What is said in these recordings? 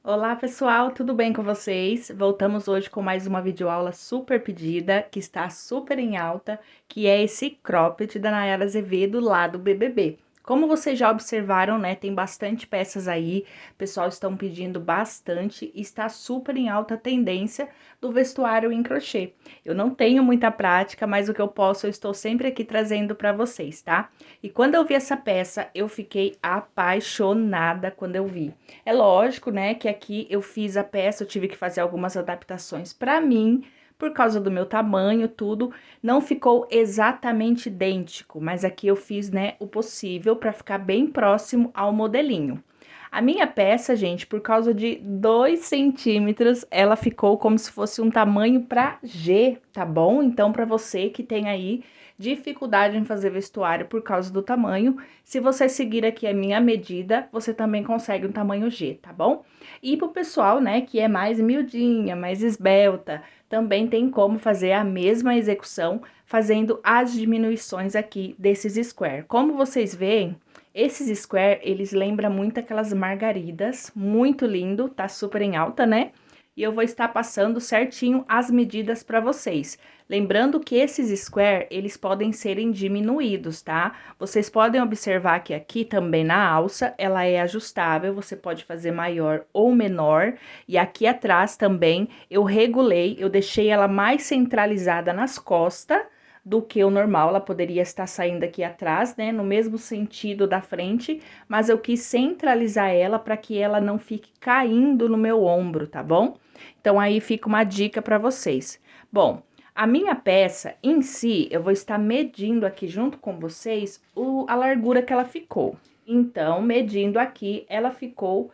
Olá pessoal, tudo bem com vocês? Voltamos hoje com mais uma videoaula super pedida, que está super em alta, que é esse cropped da Nayara Azevedo lá do BBB. Como vocês já observaram, né, tem bastante peças aí, o pessoal estão pedindo bastante, e está super em alta a tendência do vestuário em crochê. Eu não tenho muita prática, mas o que eu posso eu estou sempre aqui trazendo para vocês, tá? E quando eu vi essa peça, eu fiquei apaixonada quando eu vi. É lógico, né, que aqui eu fiz a peça, eu tive que fazer algumas adaptações para mim, por causa do meu tamanho, tudo, não ficou exatamente idêntico, mas aqui eu fiz, né, o possível para ficar bem próximo ao modelinho. A minha peça, gente, por causa de 2 centímetros, ela ficou como se fosse um tamanho para G, tá bom? Então, para você que tem aí dificuldade em fazer vestuário por causa do tamanho, se você seguir aqui a minha medida, você também consegue um tamanho G, tá bom? E pro pessoal, né, que é mais miudinha, mais esbelta, também tem como fazer a mesma execução, fazendo as diminuições aqui desses square. Como vocês veem, esses square, eles lembram muito aquelas margaridas, muito lindo, tá super em alta, né? E eu vou estar passando certinho as medidas para vocês. Lembrando que esses square, eles podem serem diminuídos, tá? Vocês podem observar que aqui também na alça, ela é ajustável, você pode fazer maior ou menor. E aqui atrás também, eu regulei, eu deixei ela mais centralizada nas costas, do que o normal, ela poderia estar saindo aqui atrás, né, no mesmo sentido da frente, mas eu quis centralizar ela para que ela não fique caindo no meu ombro, tá bom? Então, aí fica uma dica para vocês. Bom, a minha peça em si, eu vou estar medindo aqui junto com vocês a largura que ela ficou. Então, medindo aqui, ela ficou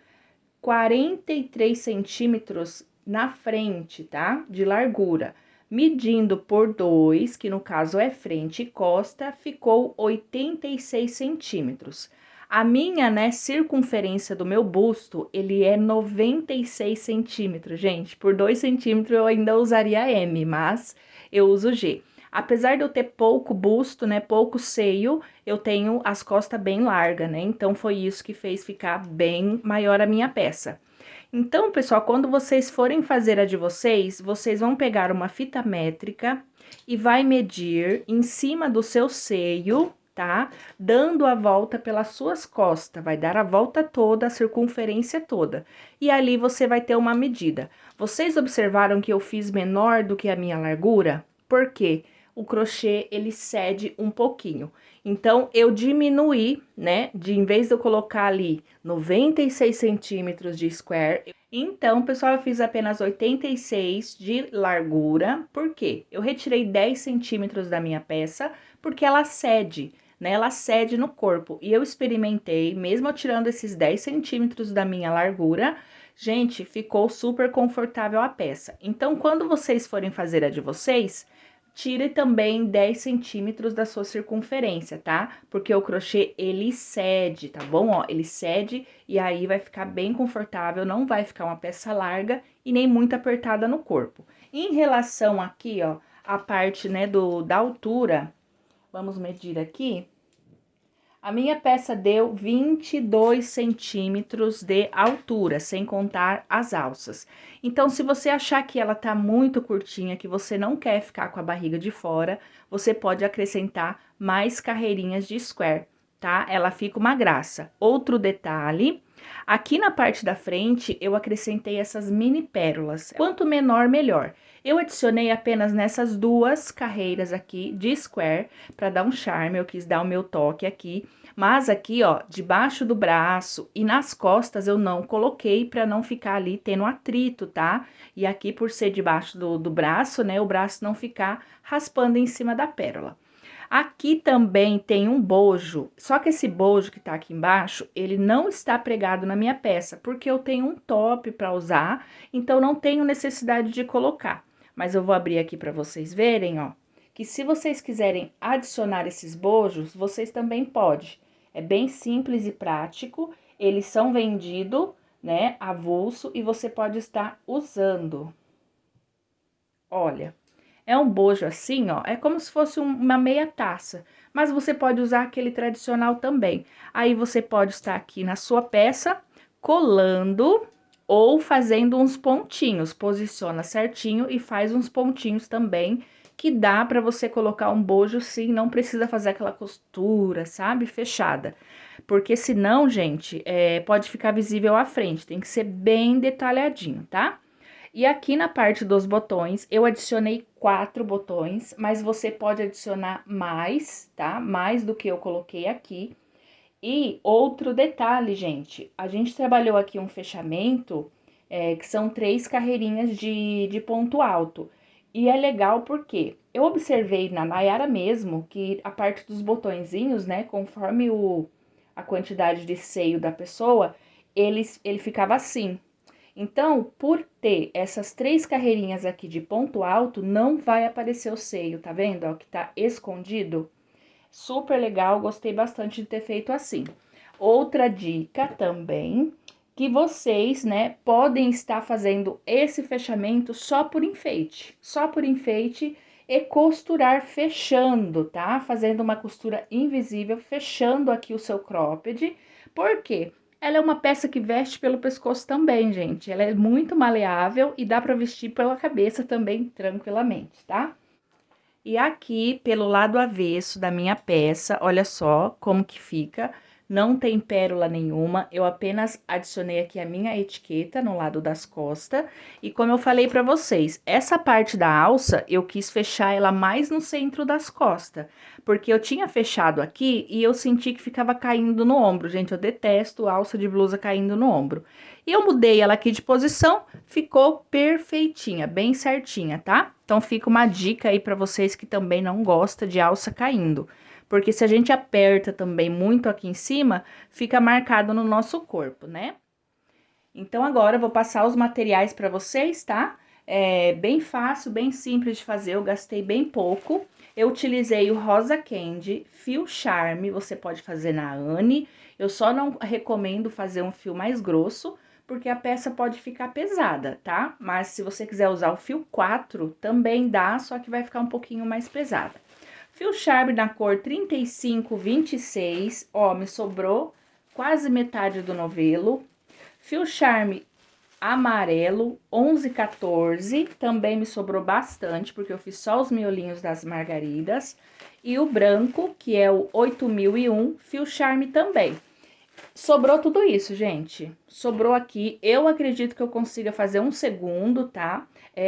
43 centímetros na frente, tá? De largura. Medindo por 2, que no caso é frente e costa, ficou 86 centímetros. A minha, né, circunferência do meu busto, ele é 96 centímetros, gente. Por 2 centímetros eu ainda usaria M, mas eu uso G. Apesar de eu ter pouco busto, né, pouco seio, eu tenho as costas bem largas, né? Então, foi isso que fez ficar bem maior a minha peça. Então, pessoal, quando vocês forem fazer a de vocês, vocês vão pegar uma fita métrica e vai medir em cima do seu seio, tá? Dando a volta pelas suas costas, vai dar a volta toda, a circunferência toda. E ali você vai ter uma medida. Vocês observaram que eu fiz menor do que a minha largura? Por quê? O crochê, ele cede um pouquinho. Então, eu diminuí, né? Em vez de eu colocar ali 96 centímetros de square, então, pessoal, eu fiz apenas 86 de largura. Por quê? Eu retirei 10 centímetros da minha peça, porque ela cede, né? Ela cede no corpo. E eu experimentei, mesmo eu tirando esses 10 centímetros da minha largura, gente, ficou super confortável a peça. Então, quando vocês forem fazer a de vocês, tire também 10 centímetros da sua circunferência, tá? Porque o crochê, ele cede, tá bom? Ó, ele cede e aí vai ficar bem confortável, não vai ficar uma peça larga e nem muito apertada no corpo. Em relação aqui, ó, a parte, né, da altura, vamos medir aqui. A minha peça deu 22 centímetros de altura, sem contar as alças. Então, se você achar que ela tá muito curtinha, que você não quer ficar com a barriga de fora, você pode acrescentar mais carreirinhas de square, tá? Ela fica uma graça. Outro detalhe, aqui na parte da frente, eu acrescentei essas mini pérolas. Quanto menor, melhor. Eu adicionei apenas nessas duas carreiras aqui de square, para dar um charme, eu quis dar o meu toque aqui. Mas aqui, ó, debaixo do braço e nas costas eu não coloquei para não ficar ali tendo atrito, tá? E aqui, por ser debaixo do braço, né, o braço não ficar raspando em cima da pérola. Aqui também tem um bojo, só que esse bojo que tá aqui embaixo, ele não está pregado na minha peça, porque eu tenho um top para usar, então não tenho necessidade de colocar. Mas eu vou abrir aqui para vocês verem, ó, que se vocês quiserem adicionar esses bojos, vocês também podem. É bem simples e prático, eles são vendidos, né, avulso, e você pode estar usando. Olha, É um bojo assim, ó, é como se fosse uma meia taça, mas você pode usar aquele tradicional também. Aí você pode estar aqui na sua peça, colando ou fazendo uns pontinhos, posiciona certinho e faz uns pontinhos também, que dá para você colocar um bojo sim, não precisa fazer aquela costura, sabe, fechada. Porque senão, gente, pode ficar visível à frente, tem que ser bem detalhadinho, tá? E aqui na parte dos botões, eu adicionei 4 botões, mas você pode adicionar mais, tá? Mais do que eu coloquei aqui. E outro detalhe, gente, a gente trabalhou aqui um fechamento, que são 3 carreirinhas de ponto alto. E é legal porque eu observei na Nayara mesmo que a parte dos botõezinhos, né, conforme a quantidade de seio da pessoa, ele ficava assim. Então, por ter essas 3 carreirinhas aqui de ponto alto, não vai aparecer o seio, tá vendo? Ó, que tá escondido. Super legal, gostei bastante de ter feito assim. Outra dica também, que vocês, né, podem estar fazendo esse fechamento só por enfeite e costurar fechando, tá? Fazendo uma costura invisível, fechando aqui o seu cropped. Por quê? Ela é uma peça que veste pelo pescoço também, gente. Ela é muito maleável e dá para vestir pela cabeça também tranquilamente, tá? E aqui, pelo lado avesso da minha peça, olha só como que fica. Não tem pérola nenhuma, eu apenas adicionei aqui a minha etiqueta no lado das costas. E como eu falei pra vocês, essa parte da alça, eu quis fechar ela mais no centro das costas. Porque eu tinha fechado aqui e eu senti que ficava caindo no ombro. Gente, eu detesto alça de blusa caindo no ombro. E eu mudei ela aqui de posição, ficou perfeitinha, bem certinha, tá? Então fica uma dica aí para vocês que também não gostam de alça caindo. Porque se a gente aperta também muito aqui em cima, fica marcado no nosso corpo, né? Então agora eu vou passar os materiais para vocês, tá? É bem fácil, bem simples de fazer, eu gastei bem pouco. Eu utilizei o Rosa Candy, fio Charme, você pode fazer na Anne. Eu só não recomendo fazer um fio mais grosso, porque a peça pode ficar pesada, tá? Mas se você quiser usar o fio 4, também dá, só que vai ficar um pouquinho mais pesada. Fio Charme na cor 3526, ó, me sobrou quase metade do novelo. Fio Charme amarelo 1114, também me sobrou bastante, porque eu fiz só os miolinhos das margaridas. E o branco, que é o 8001, fio Charme também. Sobrou tudo isso, gente. Sobrou aqui. Eu acredito que eu consiga fazer um segundo, tá?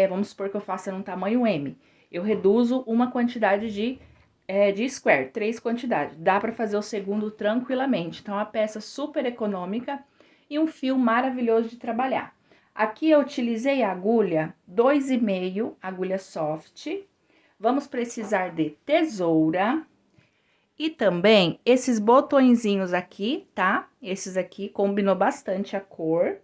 Vamos supor que eu faça num tamanho M. Eu reduzo uma quantidade de square, 3 quantidades. Dá pra fazer o segundo tranquilamente. Então, é uma peça super econômica e um fio maravilhoso de trabalhar. Aqui eu utilizei a agulha 2,5, agulha soft. Vamos precisar de tesoura. E também esses botõezinhos aqui, tá? Esses aqui combinou bastante a cor.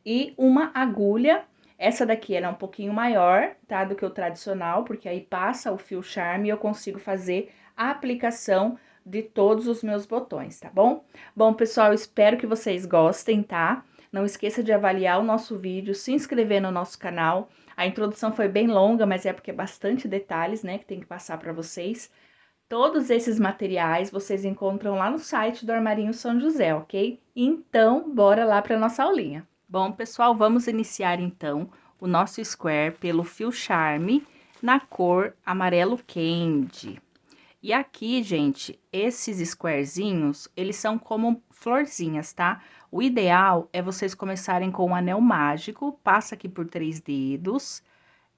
E uma agulha, essa daqui ela é um pouquinho maior, tá? Do que o tradicional, porque aí passa o fio charme e eu consigo fazer a aplicação de todos os meus botões, tá bom? Bom, pessoal, espero que vocês gostem, tá? Não esqueça de avaliar o nosso vídeo, se inscrever no nosso canal. A introdução foi bem longa, mas é porque é bastante detalhes, né, que tem que passar para vocês. Todos esses materiais vocês encontram lá no site do Armarinho São José, ok? Então, bora lá para nossa aulinha. Bom, pessoal, vamos iniciar então o nosso square pelo fio charme na cor amarelo candy. E aqui, gente, esses squarezinhos, eles são como florzinhas, tá? O ideal é vocês começarem com um anel mágico, passa aqui por 3 dedos,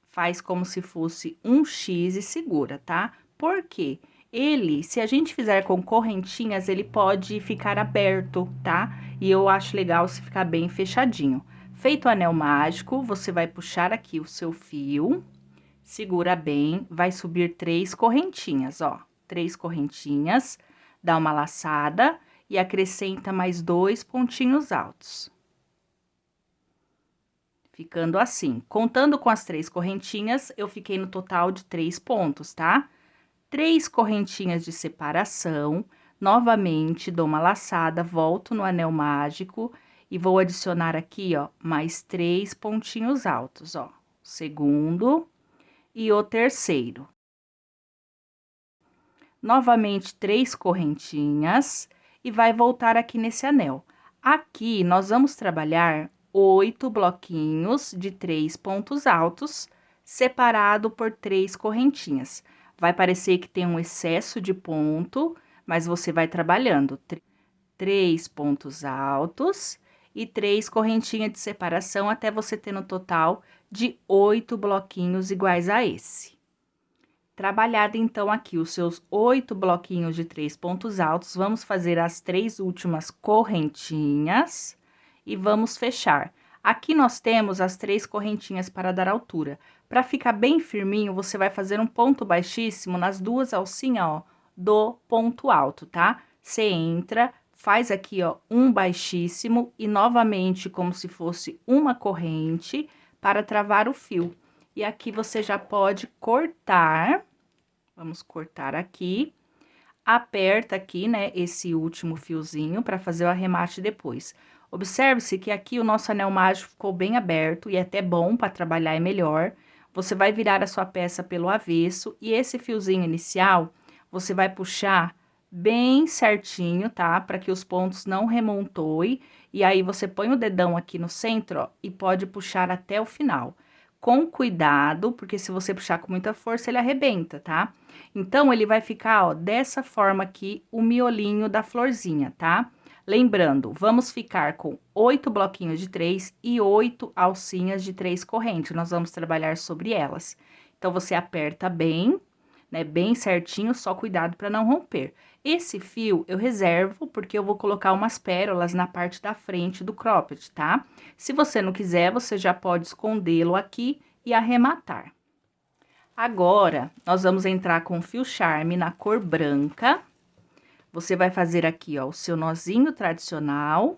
faz como se fosse um X e segura, tá? Por quê? Ele, se a gente fizer com correntinhas, ele pode ficar aberto, tá? E eu acho legal se ficar bem fechadinho. Feito o anel mágico, você vai puxar aqui o seu fio, segura bem, vai subir 3 correntinhas, ó. 3 correntinhas, dá uma laçada e acrescenta mais 2 pontinhos altos. Ficando assim. Contando com as 3 correntinhas, eu fiquei no total de 3 pontos, tá? 3 correntinhas de separação, novamente dou uma laçada, volto no anel mágico e vou adicionar aqui, ó, mais 3 pontinhos altos, ó. Segundo, e o terceiro. Novamente 3 correntinhas e vai voltar aqui nesse anel. Aqui nós vamos trabalhar 8 bloquinhos de 3 pontos altos, separado por 3 correntinhas. Vai parecer que tem um excesso de ponto, mas você vai trabalhando 3 pontos altos e 3 correntinhas de separação até você ter no total de 8 bloquinhos iguais a esse. Trabalhado, então, aqui os seus 8 bloquinhos de 3 pontos altos, vamos fazer as 3 últimas correntinhas e vamos fechar. Aqui nós temos as 3 correntinhas para dar altura. Para ficar bem firminho, você vai fazer um ponto baixíssimo nas duas alcinhas, ó, do ponto alto, tá? Você entra, faz aqui, ó, um baixíssimo e novamente como se fosse uma corrente para travar o fio. E aqui você já pode cortar. Vamos cortar aqui, aperta aqui, né, esse último fiozinho para fazer o arremate depois. Observe-se que aqui o nosso anel mágico ficou bem aberto e é até bom para trabalhar, é melhor. Você vai virar a sua peça pelo avesso e esse fiozinho inicial, você vai puxar bem certinho, tá? Para que os pontos não remontoem. E aí, você põe o dedão aqui no centro, ó, e pode puxar até o final. Com cuidado, porque se você puxar com muita força, ele arrebenta, tá? Então, ele vai ficar, ó, dessa forma aqui, o miolinho da florzinha, tá? Lembrando, vamos ficar com 8 bloquinhos de 3 e 8 alcinhas de 3 correntes. Nós vamos trabalhar sobre elas. Então, você aperta bem, né, bem certinho, só cuidado para não romper. Esse fio eu reservo porque eu vou colocar umas pérolas na parte da frente do cropped, tá? Se você não quiser, você já pode escondê-lo aqui e arrematar. Agora, nós vamos entrar com fio charme na cor branca. Você vai fazer aqui, ó, o seu nozinho tradicional.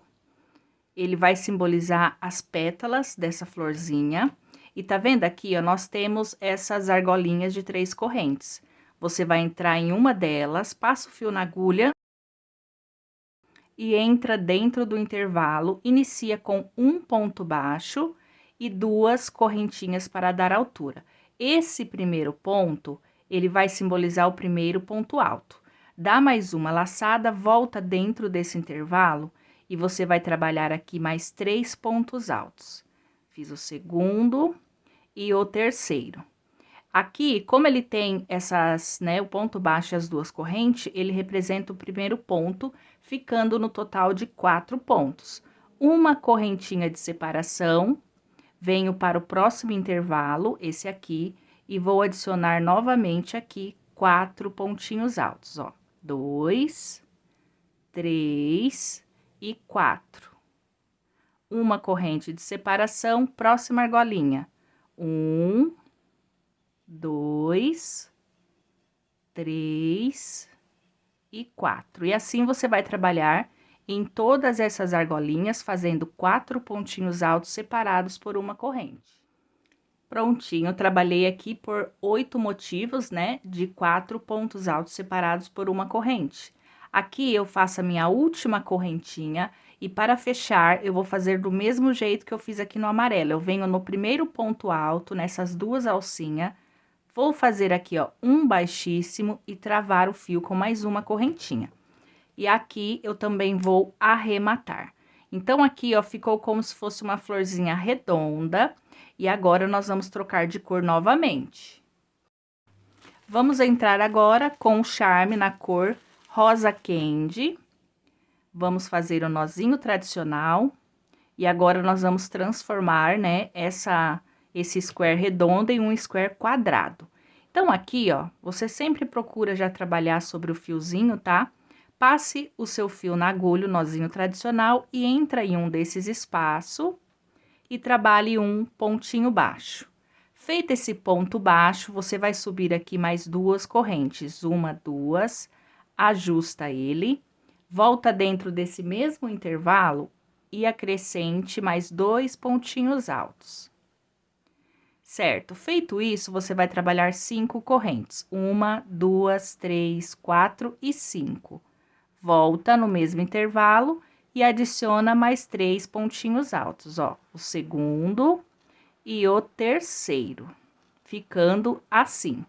Ele vai simbolizar as pétalas dessa florzinha. E tá vendo aqui, ó, nós temos essas argolinhas de 3 correntes. Você vai entrar em uma delas, passa o fio na agulha e entra dentro do intervalo, inicia com um ponto baixo e 2 correntinhas para dar altura. Esse primeiro ponto, ele vai simbolizar o primeiro ponto alto. Dá mais uma laçada, volta dentro desse intervalo e você vai trabalhar aqui mais 3 pontos altos. Fiz o segundo e o terceiro. Aqui, como ele tem essas, né, o ponto baixo e as 2 correntes, ele representa o primeiro ponto, ficando no total de 4 pontos. Uma correntinha de separação, venho para o próximo intervalo, esse aqui, e vou adicionar novamente aqui 4 pontinhos altos, ó. 2, 3 e 4. Uma corrente de separação, próxima argolinha. 1, 2, 3 e 4. E assim você vai trabalhar em todas essas argolinhas, fazendo 4 pontinhos altos separados por uma corrente. Prontinho, eu trabalhei aqui por 8 motivos, né, de 4 pontos altos separados por uma corrente. Aqui eu faço a minha última correntinha e para fechar eu vou fazer do mesmo jeito que eu fiz aqui no amarelo. Eu venho no primeiro ponto alto, nessas 2 alcinhas, vou fazer aqui, ó, um baixíssimo e travar o fio com mais uma correntinha. E aqui eu também vou arrematar. Então, aqui, ó, ficou como se fosse uma florzinha redonda. E agora, nós vamos trocar de cor novamente. Vamos entrar agora com o charme na cor rosa candy. Vamos fazer o nozinho tradicional. E agora, nós vamos transformar, né, esse square redondo em um square quadrado. Então, aqui, ó, você sempre procura já trabalhar sobre o fiozinho, tá? Passe o seu fio na agulha, o nozinho tradicional, e entra em um desses espaços e trabalhe um pontinho baixo. Feito esse ponto baixo, você vai subir aqui mais 2 correntes, 1, 2, ajusta ele, volta dentro desse mesmo intervalo e acrescente mais 2 pontinhos altos. Certo? Feito isso, você vai trabalhar 5 correntes. 1, 2, 3, 4 e 5. Volta no mesmo intervalo e adiciona mais 3 pontinhos altos, ó. O segundo e o terceiro. ficando assim.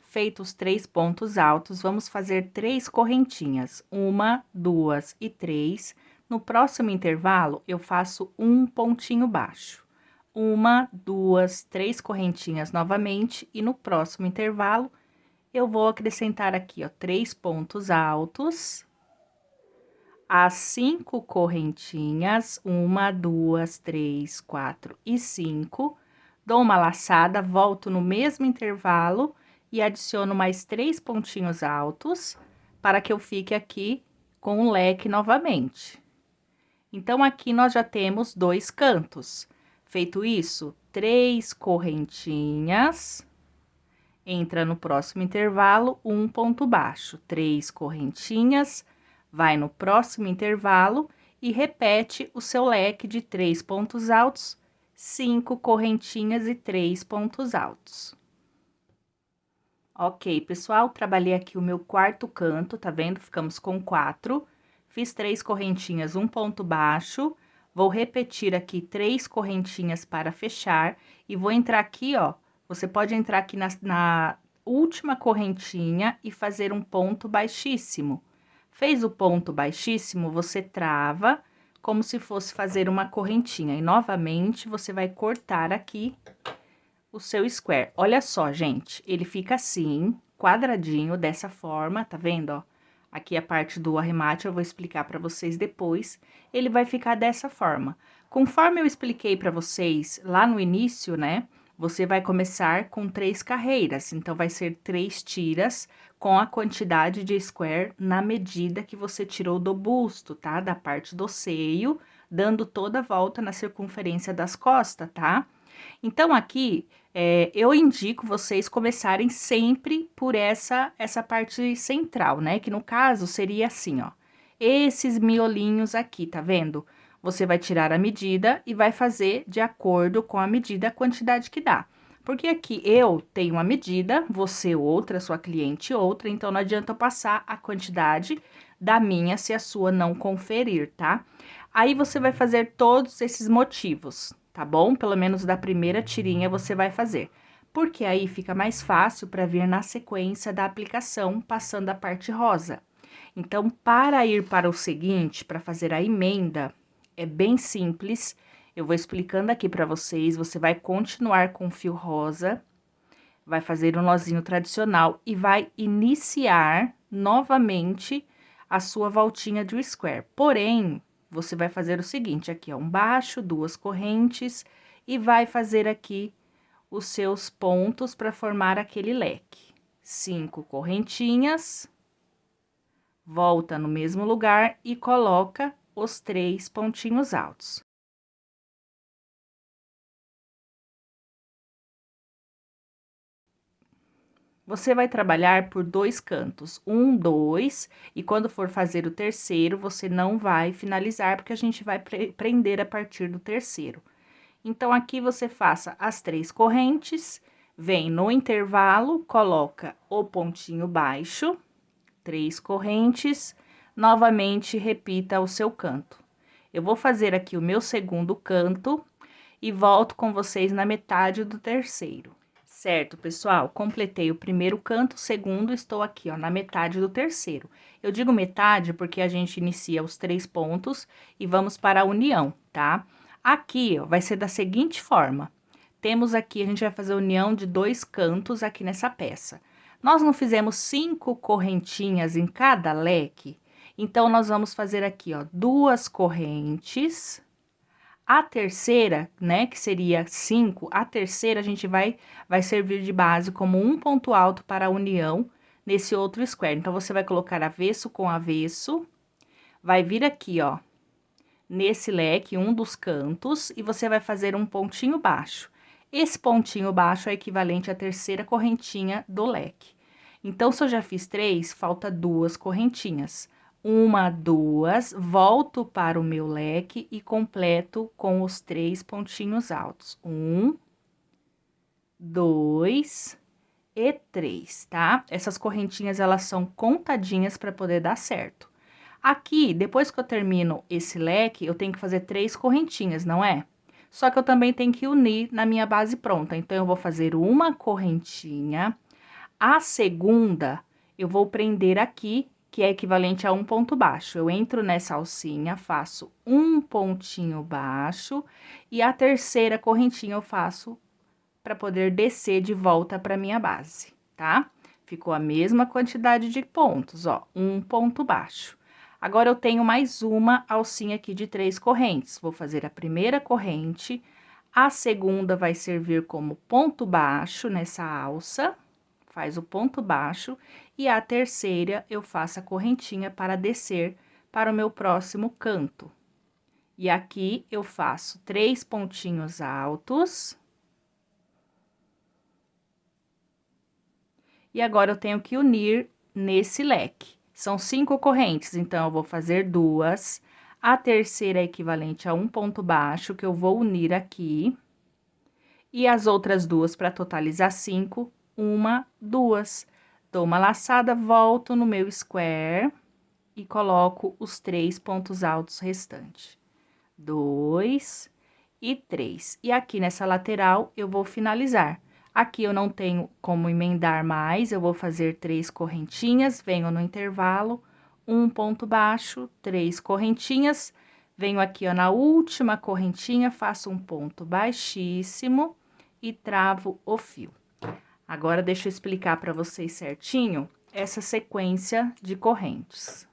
Feitos 3 pontos altos, vamos fazer 3 correntinhas, 1, 2 e 3. No próximo intervalo, eu faço um pontinho baixo. 1, 2, 3 correntinhas novamente, e no próximo intervalo, eu vou acrescentar aqui, ó, 3 pontos altos, as 5 correntinhas, 1, 2, 3, 4 e 5, dou uma laçada, volto no mesmo intervalo e adiciono mais 3 pontinhos altos, para que eu fique aqui com o leque novamente. Então, aqui nós já temos 2 cantos. Feito isso, 3 correntinhas, entra no próximo intervalo, um ponto baixo, 3 correntinhas, vai no próximo intervalo e repete o seu leque de 3 pontos altos, 5 correntinhas e 3 pontos altos. Ok, pessoal, trabalhei aqui o meu quarto canto, tá vendo? Ficamos com 4. Fiz 3 correntinhas, um ponto baixo. Vou repetir aqui 3 correntinhas para fechar. E vou entrar aqui, ó. Você pode entrar aqui na última correntinha e fazer um ponto baixíssimo. Fez o ponto baixíssimo, você trava como se fosse fazer uma correntinha. E novamente, você vai cortar aqui o seu square. Olha só, gente, ele fica assim, quadradinho, dessa forma, tá vendo, ó? Aqui a parte do arremate eu vou explicar para vocês depois. Ele vai ficar dessa forma. Conforme eu expliquei para vocês lá no início, né? Você vai começar com 3 carreiras, então vai ser 3 tiras com a quantidade de square na medida que você tirou do busto, tá? Da parte do seio, dando toda a volta na circunferência das costas, tá? Então, aqui, eu indico vocês começarem sempre por essa parte central, né? Que no caso seria assim, ó. Esses miolinhos aqui, tá vendo? Você vai tirar a medida e vai fazer de acordo com a medida, a quantidade que dá. Porque aqui eu tenho uma medida, você outra, sua cliente outra, então não adianta eu passar a quantidade da minha se a sua não conferir, tá? Aí você vai fazer todos esses motivos, tá bom? Pelo menos da primeira tirinha você vai fazer. Porque aí fica mais fácil para vir na sequência da aplicação, passando a parte rosa. Então, para ir para o seguinte, para fazer a emenda, é bem simples. Eu vou explicando aqui para vocês, você vai continuar com o fio rosa, vai fazer um nozinho tradicional e vai iniciar novamente a sua voltinha de square. Porém, você vai fazer o seguinte, aqui, ó, um baixo, 2 correntes, e vai fazer aqui os seus pontos para formar aquele leque. 5 correntinhas, volta no mesmo lugar e coloca os 3 pontinhos altos. Você vai trabalhar por 2 cantos, 1, 2, e quando for fazer o terceiro, você não vai finalizar, porque a gente vai prender a partir do terceiro. Então, aqui você faça as 3 correntes, vem no intervalo, coloca o pontinho baixo, 3 correntes, novamente repita o seu canto. Eu vou fazer aqui o meu segundo canto e volto com vocês na metade do terceiro. Certo, pessoal? Completei o primeiro canto, o segundo, estou aqui, ó, na metade do terceiro. Eu digo metade porque a gente inicia os 3 pontos e vamos para a união, tá? Aqui, ó, vai ser da seguinte forma. Temos aqui, a gente vai fazer a união de 2 cantos aqui nessa peça. Nós não fizemos 5 correntinhas em cada leque, então, nós vamos fazer aqui, ó, 2 correntes. A terceira, né, que seria 5, a terceira a gente vai servir de base como um ponto alto para a união nesse outro square. Então, você vai colocar avesso com avesso, vai vir aqui, ó, nesse leque, um dos cantos, e você vai fazer um pontinho baixo. Esse pontinho baixo é equivalente à terceira correntinha do leque. Então, se eu já fiz 3, falta 2 correntinhas. 1, 2, volto para o meu leque e completo com os 3 pontinhos altos. 1, 2 e 3, tá? Essas correntinhas, elas são contadinhas para poder dar certo. Aqui, depois que eu termino esse leque, eu tenho que fazer 3 correntinhas, não é? só que eu também tenho que unir na minha base pronta. Então, eu vou fazer uma correntinha, a segunda eu vou prender aqui, que é equivalente a um ponto baixo. Eu entro nessa alcinha, faço um pontinho baixo, e a terceira correntinha eu faço para poder descer de volta para minha base, tá? Ficou a mesma quantidade de pontos, ó, um ponto baixo. Agora, eu tenho mais uma alcinha aqui de 3 correntes. Vou fazer a primeira corrente, a segunda vai servir como ponto baixo nessa alça, faz o ponto baixo, e a terceira eu faço a correntinha para descer para o meu próximo canto. E aqui eu faço 3 pontinhos altos. E agora, eu tenho que unir nesse leque. São 5 correntes, então, eu vou fazer 2. A terceira é equivalente a um ponto baixo, que eu vou unir aqui. E as outras 2, para totalizar 5, 1, 2. Dou uma laçada, volto no meu square e coloco os 3 pontos altos restantes. 2 e 3. E aqui nessa lateral, eu vou finalizar. Aqui eu não tenho como emendar mais, eu vou fazer 3 correntinhas, venho no intervalo, um ponto baixo, 3 correntinhas, venho aqui, ó, na última correntinha, faço um ponto baixíssimo e travo o fio. Agora, deixa eu explicar para vocês certinho essa sequência de correntes.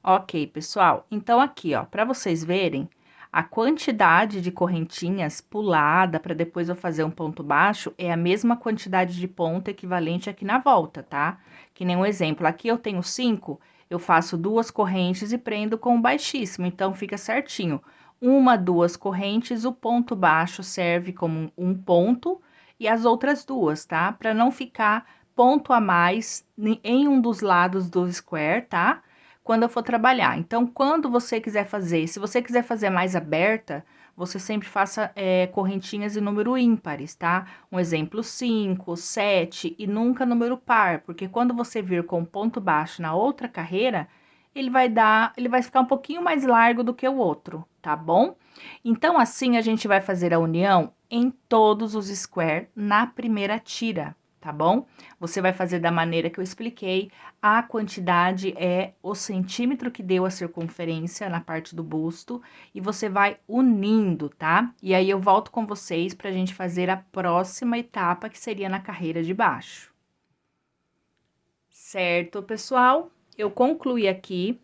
Ok, pessoal, então aqui, ó, para vocês verem, a quantidade de correntinhas pulada para depois eu fazer um ponto baixo é a mesma quantidade de ponto equivalente aqui na volta, tá? Que nem um exemplo, aqui eu tenho 5, eu faço 2 correntes e prendo com um baixíssimo, então fica certinho. 1, 2 correntes, o ponto baixo serve como um ponto e as outras 2, tá? Para não ficar ponto a mais em um dos lados do square, tá? Quando eu for trabalhar. Então, quando você quiser fazer, se você quiser fazer mais aberta, você sempre faça correntinhas em número ímpares, tá? Um exemplo, 5, 7 e nunca número par, porque quando você vir com ponto baixo na outra carreira, ele vai ficar um pouquinho mais largo do que o outro, tá bom? Então, assim, a gente vai fazer a união em todos os square na primeira tira, tá bom? Você vai fazer da maneira que eu expliquei, a quantidade é o centímetro que deu a circunferência na parte do busto, e você vai unindo, tá? E aí, eu volto com vocês pra gente fazer a próxima etapa, que seria na carreira de baixo. Certo, pessoal? Eu concluí aqui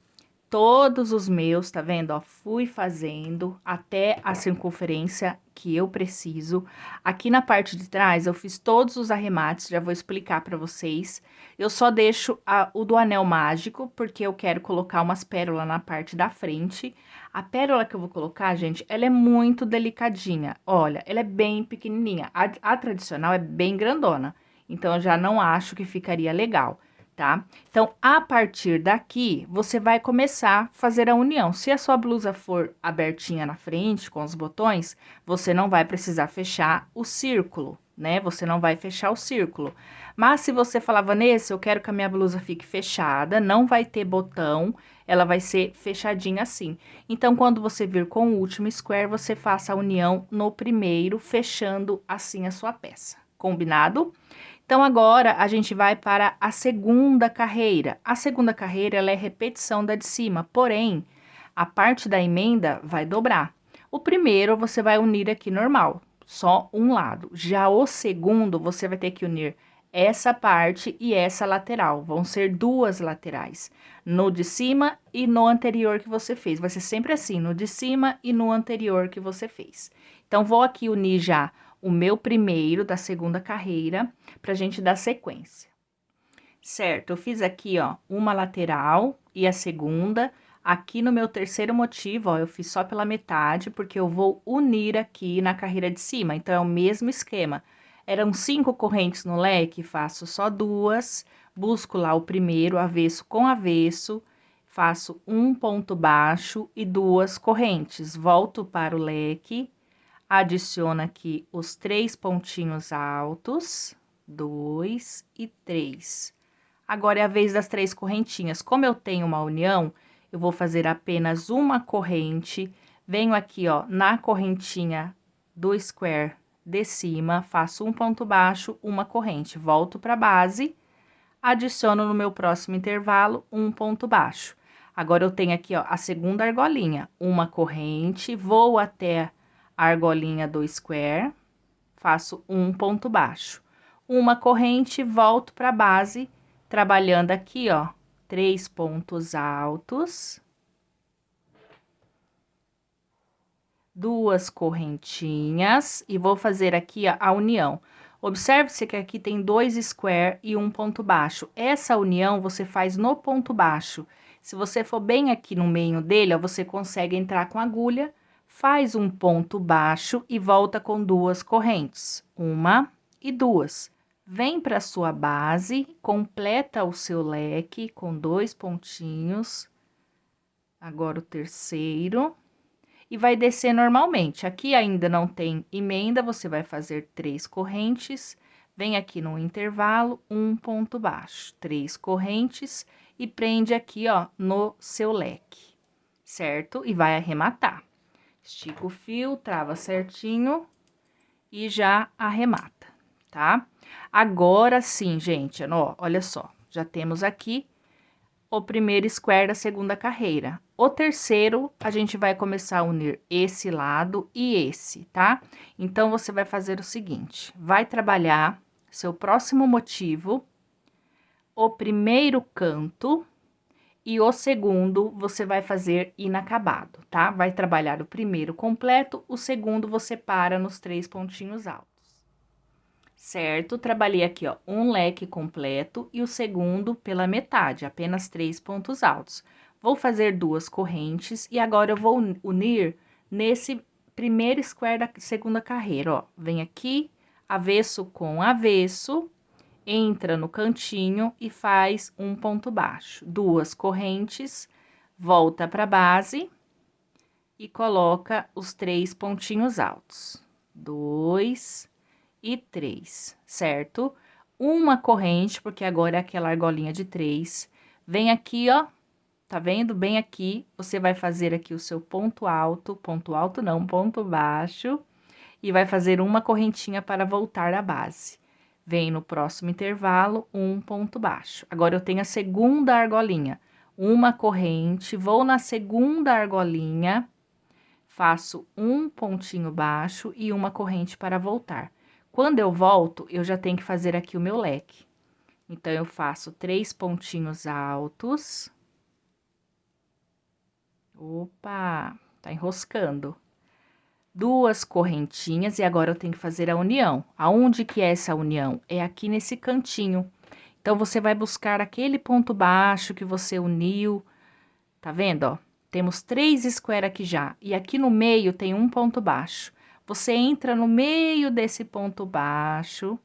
todos os meus, tá vendo? Ó, fui fazendo até a circunferência que eu preciso. Aqui na parte de trás, eu fiz todos os arremates, já vou explicar pra vocês. Eu só deixo o do anel mágico, porque eu quero colocar umas pérolas na parte da frente. A pérola que eu vou colocar, gente, ela é muito delicadinha. Olha, ela é bem pequenininha. A tradicional é bem grandona, então eu já não acho que ficaria legal, tá? Então, a partir daqui, você vai começar a fazer a união. Se a sua blusa for abertinha na frente, com os botões, você não vai precisar fechar o círculo, né? Você não vai fechar o círculo. Mas se você falar, Vanessa, eu quero que a minha blusa fique fechada, não vai ter botão, ela vai ser fechadinha assim. Então, quando você vir com o último square, você faça a união no primeiro, fechando assim a sua peça. Combinado? Então, agora, a gente vai para a segunda carreira. A segunda carreira, ela é repetição da de cima, porém, a parte da emenda vai dobrar. O primeiro, você vai unir aqui normal, só um lado. Já o segundo, você vai ter que unir essa parte e essa lateral. Vão ser 2 laterais, no de cima e no anterior que você fez. Vai ser sempre assim, no de cima e no anterior que você fez. Então, vou aqui unir já o meu primeiro da segunda carreira, pra gente dar sequência. Certo, eu fiz aqui, ó, uma lateral e a segunda. Aqui no meu terceiro motivo, ó, eu fiz só pela metade, porque eu vou unir aqui na carreira de cima. Então, é o mesmo esquema. Eram 5 correntes no leque, faço só 2, busco lá o primeiro, avesso com avesso, faço um ponto baixo e 2 correntes. Volto para o leque, adiciono aqui os 3 pontinhos altos, 2 e 3. Agora, é a vez das 3 correntinhas. Como eu tenho uma união, eu vou fazer apenas uma corrente, Venho aqui, ó, na correntinha do square de cima, faço um ponto baixo, uma corrente, volto pra base, adiciono no meu próximo intervalo um ponto baixo. Agora, eu tenho aqui, ó, a segunda argolinha, uma corrente, vou até a argolinha do square, faço um ponto baixo. Uma corrente, volto pra base, trabalhando aqui, ó, 3 pontos altos. Duas correntinhas e vou fazer aqui a união. Observe-se que aqui tem 2 square e um ponto baixo. Essa união você faz no ponto baixo. Se você for bem aqui no meio dele, ó, você consegue entrar com a agulha, faz um ponto baixo e volta com 2 correntes. Uma e duas. Vem para sua base, completa o seu leque com 2 pontinhos. Agora o terceiro. E vai descer normalmente. Aqui ainda não tem emenda, você vai fazer 3 correntes, vem aqui no intervalo, um ponto baixo, 3 correntes e prende aqui, ó, no seu leque, certo? E vai arrematar. Estica o fio, trava certinho e já arremata, tá? Agora sim, gente, ó, olha só, já temos aqui o primeiro square da segunda carreira. O terceiro, a gente vai começar a unir esse lado e esse, tá? Então, você vai fazer o seguinte, vai trabalhar seu próximo motivo, o primeiro canto e o segundo você vai fazer inacabado, tá? Vai trabalhar o primeiro completo, o segundo você para nos 3 pontinhos altos. Certo? Trabalhei aqui, ó, um leque completo e o segundo pela metade, apenas 3 pontos altos. Vou fazer 2 correntes e agora eu vou unir nesse primeiro square da segunda carreira, ó. Vem aqui, avesso com avesso, entra no cantinho e faz um ponto baixo. 2 correntes, volta pra base e coloca os 3 pontinhos altos. 2 e 3, certo? Uma corrente, porque agora é aquela argolinha de 3. Vem aqui, ó, tá vendo? Bem aqui, você vai fazer aqui o seu ponto alto não, ponto baixo, e vai fazer uma correntinha para voltar à base. Vem no próximo intervalo, um ponto baixo. Agora, eu tenho a segunda argolinha, uma corrente, vou na segunda argolinha, faço um pontinho baixo e uma corrente para voltar. Quando eu volto, eu já tenho que fazer aqui o meu leque. Então, eu faço 3 pontinhos altos. Opa, tá enroscando. 2 correntinhas e agora eu tenho que fazer a união. Aonde que é essa união? É aqui nesse cantinho. Então, você vai buscar aquele ponto baixo que você uniu. Tá vendo, ó? Temos 3 square aqui já. E aqui no meio tem um ponto baixo. Você entra no meio desse ponto baixo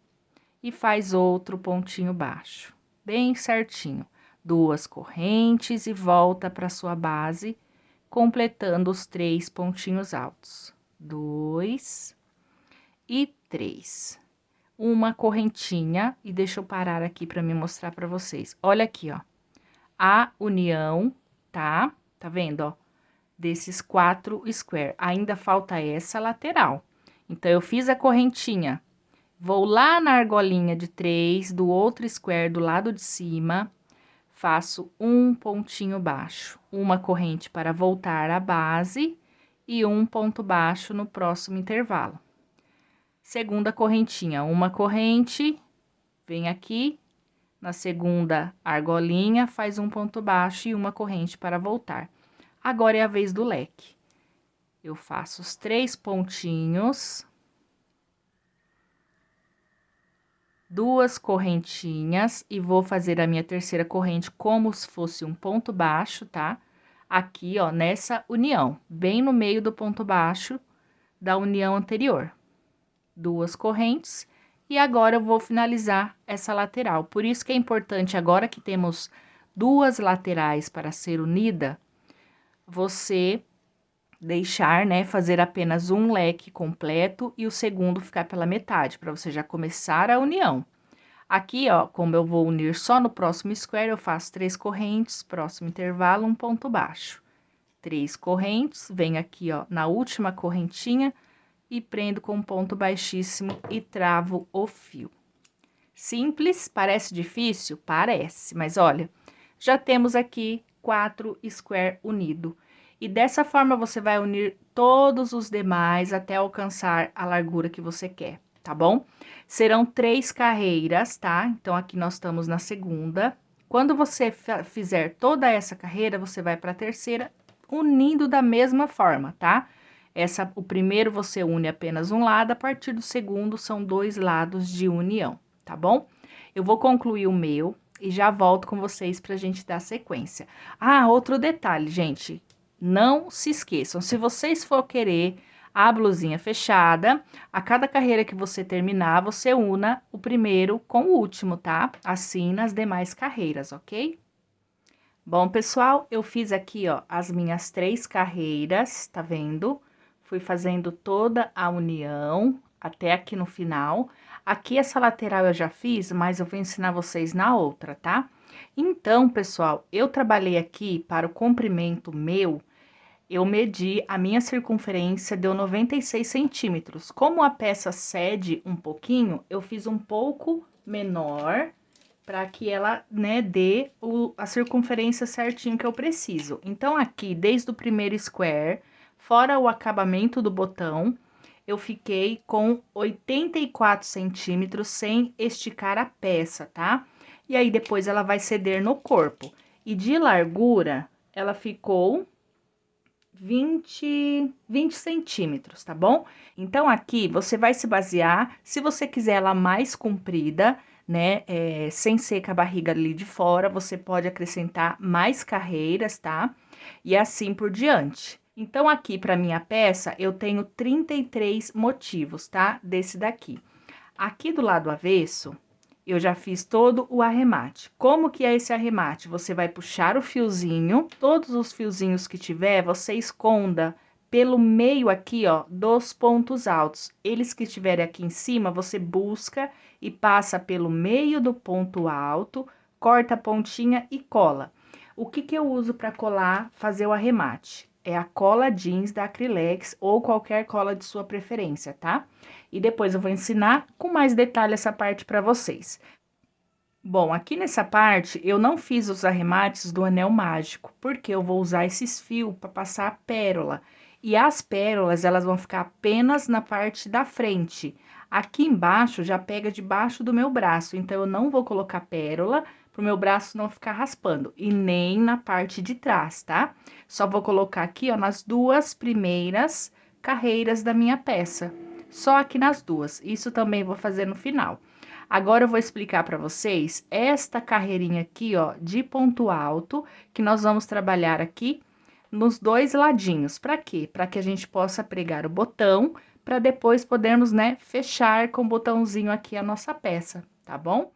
e faz outro pontinho baixo, bem certinho. 2 correntes e volta para sua base, completando os 3 pontinhos altos. 2 e 3. Uma correntinha, e deixa eu parar aqui para me mostrar para vocês. Olha aqui, ó, a união, tá? Tá vendo, ó? Desses 4 square. Ainda falta essa lateral. Então, eu fiz a correntinha, vou lá na argolinha de 3 do outro square do lado de cima, faço um pontinho baixo, uma corrente para voltar à base e um ponto baixo no próximo intervalo. Segunda correntinha, uma corrente, vem aqui, na segunda argolinha, faz um ponto baixo e uma corrente para voltar. Agora é a vez do leque. Eu faço os 3 pontinhos, 2 correntinhas e vou fazer a minha terceira corrente como se fosse um ponto baixo, tá? Aqui, ó, nessa união, bem no meio do ponto baixo da união anterior. 2 correntes e agora eu vou finalizar essa lateral. Por isso que é importante, agora que temos 2 laterais para ser unida, você deixar, né, fazer apenas um leque completo e o segundo ficar pela metade, para você já começar a união. Aqui, ó, como eu vou unir só no próximo square, eu faço 3 correntes, próximo intervalo, um ponto baixo. 3 correntes, venho aqui, ó, na última correntinha e prendo com um ponto baixíssimo e travo o fio. Simples, parece difícil? Parece, mas olha, já temos aqui 4 square unido. E dessa forma você vai unir todos os demais até alcançar a largura que você quer, tá bom? Serão 3 carreiras, tá? Então, aqui nós estamos na segunda. Quando você fizer toda essa carreira, você vai para a terceira, unindo da mesma forma, tá? O primeiro você une apenas um lado, a partir do segundo são 2 lados de união, tá bom? Eu vou concluir o meu e já volto com vocês pra gente dar sequência. Ah, outro detalhe, gente, não se esqueçam, se vocês for querer a blusinha fechada, a cada carreira que você terminar, você una o primeiro com o último, tá? Assim nas demais carreiras, ok? Bom, pessoal, eu fiz aqui, ó, as minhas 3 carreiras, tá vendo? Fui fazendo toda a união até aqui no final. Aqui essa lateral eu já fiz, mas eu vou ensinar vocês na outra, tá? Então, pessoal, eu trabalhei aqui para o comprimento meu, eu medi a minha circunferência, deu 96 centímetros. Como a peça cede um pouquinho, eu fiz um pouco menor para que ela, né, dê a circunferência certinho que eu preciso. Então, aqui, desde o primeiro square, fora o acabamento do botão, eu fiquei com 84 centímetros sem esticar a peça, tá? E aí, depois ela vai ceder no corpo. E de largura, ela ficou 20 centímetros, tá bom? Então, aqui você vai se basear, se você quiser ela mais comprida, né, sem ser com a barriga ali de fora, você pode acrescentar mais carreiras, tá? E assim por diante. Então, aqui para minha peça, eu tenho 33 motivos, tá? Desse daqui. Aqui do lado avesso, eu já fiz todo o arremate. Como que é esse arremate? Você vai puxar o fiozinho, todos os fiozinhos que tiver, você esconda pelo meio aqui, ó, dos pontos altos. Eles que estiverem aqui em cima, você busca e passa pelo meio do ponto alto, corta a pontinha e cola. O que que eu uso para colar, fazer o arremate? É a cola jeans da Acrylex ou qualquer cola de sua preferência, tá? E depois eu vou ensinar com mais detalhe essa parte para vocês. Bom, aqui nessa parte eu não fiz os arremates do anel mágico, porque eu vou usar esses fios para passar a pérola. E as pérolas, elas vão ficar apenas na parte da frente. Aqui embaixo já pega debaixo do meu braço, então eu não vou colocar pérola para o meu braço não ficar raspando. E nem na parte de trás, tá? Só vou colocar aqui, ó, nas duas primeiras carreiras da minha peça. Só aqui nas duas. Isso também vou fazer no final. Agora eu vou explicar para vocês esta carreirinha aqui, ó, de ponto alto, que nós vamos trabalhar aqui nos dois ladinhos. Para quê? Para que a gente possa pregar o botão, para depois podermos, né, fechar com o botãozinho aqui a nossa peça, tá bom?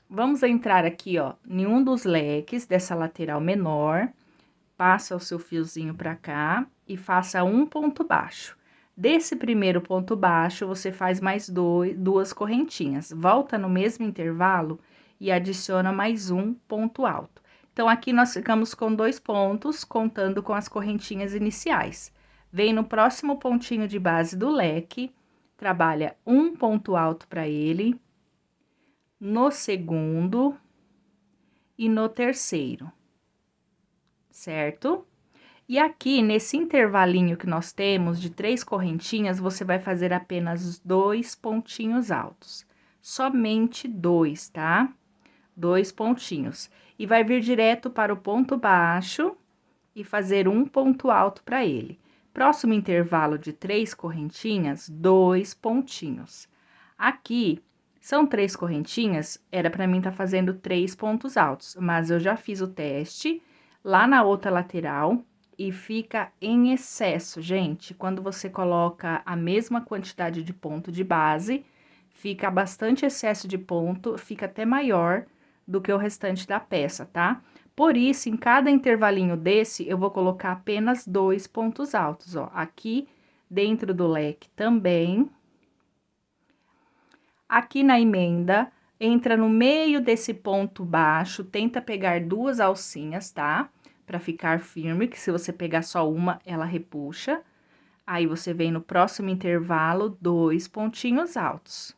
Vamos entrar aqui, ó, em um dos leques dessa lateral menor, passa o seu fiozinho para cá e faça um ponto baixo. Desse primeiro ponto baixo, você faz mais duas correntinhas. Volta no mesmo intervalo e adiciona mais um ponto alto. Então, aqui nós ficamos com 2 pontos, contando com as correntinhas iniciais. Vem no próximo pontinho de base do leque, trabalha um ponto alto para ele, no segundo e no terceiro, certo? E aqui, nesse intervalinho que nós temos de 3 correntinhas, você vai fazer apenas 2 pontinhos altos. Somente 2, tá? 2 pontinhos. E vai vir direto para o ponto baixo e fazer um ponto alto para ele. Próximo intervalo de 3 correntinhas, 2 pontinhos. Aqui, são 3 correntinhas, era para mim tá fazendo 3 pontos altos, mas eu já fiz o teste lá na outra lateral e fica em excesso, gente. Quando você coloca a mesma quantidade de ponto de base, fica bastante excesso de ponto, fica até maior do que o restante da peça, tá? Por isso, em cada intervalinho desse, eu vou colocar apenas 2 pontos altos, ó. Aqui dentro do leque também. Aqui na emenda, entra no meio desse ponto baixo, tenta pegar 2 alcinhas, tá? para ficar firme, que se você pegar só uma, ela repuxa. Aí, você vem no próximo intervalo, 2 pontinhos altos.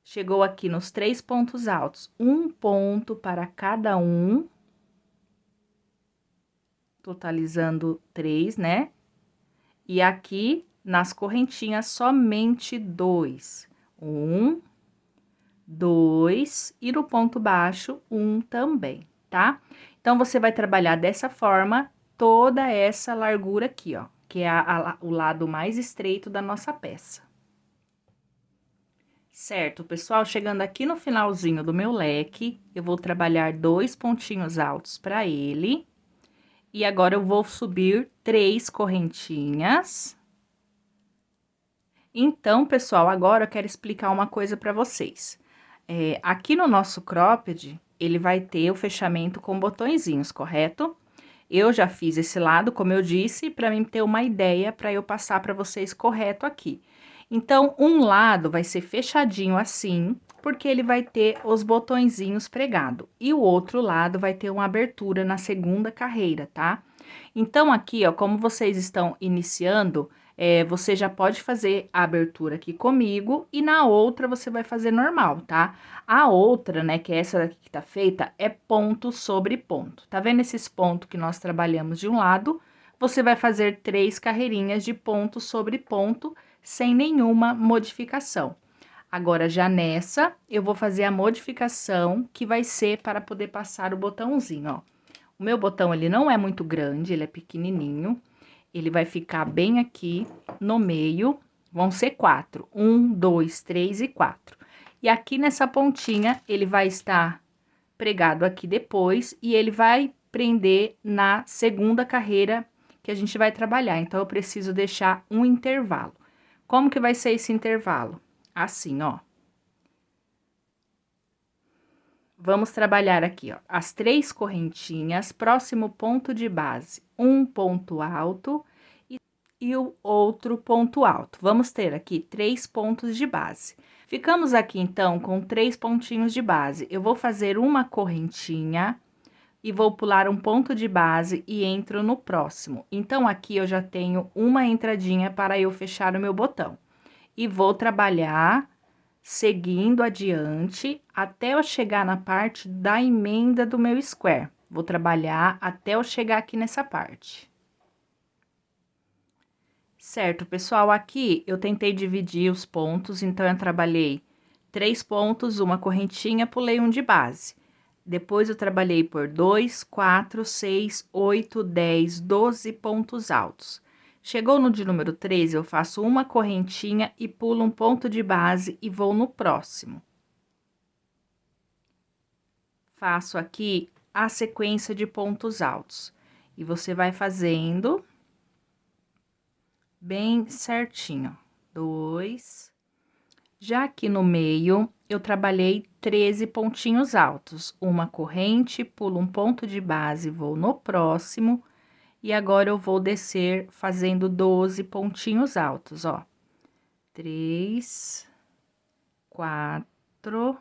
Chegou aqui nos 3 pontos altos, um ponto para cada um, totalizando 3, né? E aqui, nas correntinhas, somente 2. 1, 2, e no ponto baixo, 1 também, tá? Então, você vai trabalhar dessa forma toda essa largura aqui, ó, que é o lado mais estreito da nossa peça. Certo, pessoal, chegando aqui no finalzinho do meu leque, eu vou trabalhar 2 pontinhos altos para ele. E agora, eu vou subir 3 correntinhas. Então, pessoal, agora eu quero explicar uma coisa para vocês. Aqui no nosso cropped, ele vai ter o fechamento com botõezinhos, correto? Eu já fiz esse lado, como eu disse, para mim ter uma ideia para eu passar para vocês correto aqui. Então, um lado vai ser fechadinho assim, porque ele vai ter os botõezinhos pregado. E o outro lado vai ter uma abertura na segunda carreira, tá? Então, aqui, ó, como vocês estão iniciando, você já pode fazer a abertura aqui comigo e na outra você vai fazer normal, tá? A outra, né, que é essa daqui que tá feita, é ponto sobre ponto. Tá vendo esses pontos que nós trabalhamos de um lado? Você vai fazer 3 carreirinhas de ponto sobre ponto, sem nenhuma modificação. Agora, já nessa, eu vou fazer a modificação, que vai ser para poder passar o botãozinho, ó. O meu botão, ele não é muito grande, ele é pequenininho. Ele vai ficar bem aqui no meio, vão ser 4. 1, 2, 3 e 4. E aqui nessa pontinha, ele vai estar pregado aqui depois, e ele vai prender na segunda carreira que a gente vai trabalhar. Então, eu preciso deixar um intervalo. Como que vai ser esse intervalo? Assim, ó. Vamos trabalhar aqui, ó, as 3 correntinhas, próximo ponto de base, um ponto alto e o outro ponto alto. Vamos ter aqui 3 pontos de base. Ficamos aqui, então, com 3 pontinhos de base. Eu vou fazer uma correntinha e vou pular um ponto de base e entro no próximo. Então, aqui eu já tenho uma entradinha para eu fechar o meu botão. E vou trabalhar seguindo adiante até eu chegar na parte da emenda do meu square. Vou trabalhar até eu chegar aqui nessa parte. Certo, pessoal, aqui eu tentei dividir os pontos, então eu trabalhei 3 pontos, uma correntinha, pulei um de base. Depois eu trabalhei por 2, 4, 6, 8, 10, 12 pontos altos. Chegou no de número 13, eu faço uma correntinha e pulo um ponto de base e vou no próximo. Faço aqui a sequência de pontos altos. E você vai fazendo bem certinho. 2. Já aqui no meio, eu trabalhei 13 pontinhos altos. Uma corrente, pulo um ponto de base, vou no próximo. E agora, eu vou descer fazendo 12 pontinhos altos, ó. 3, 4...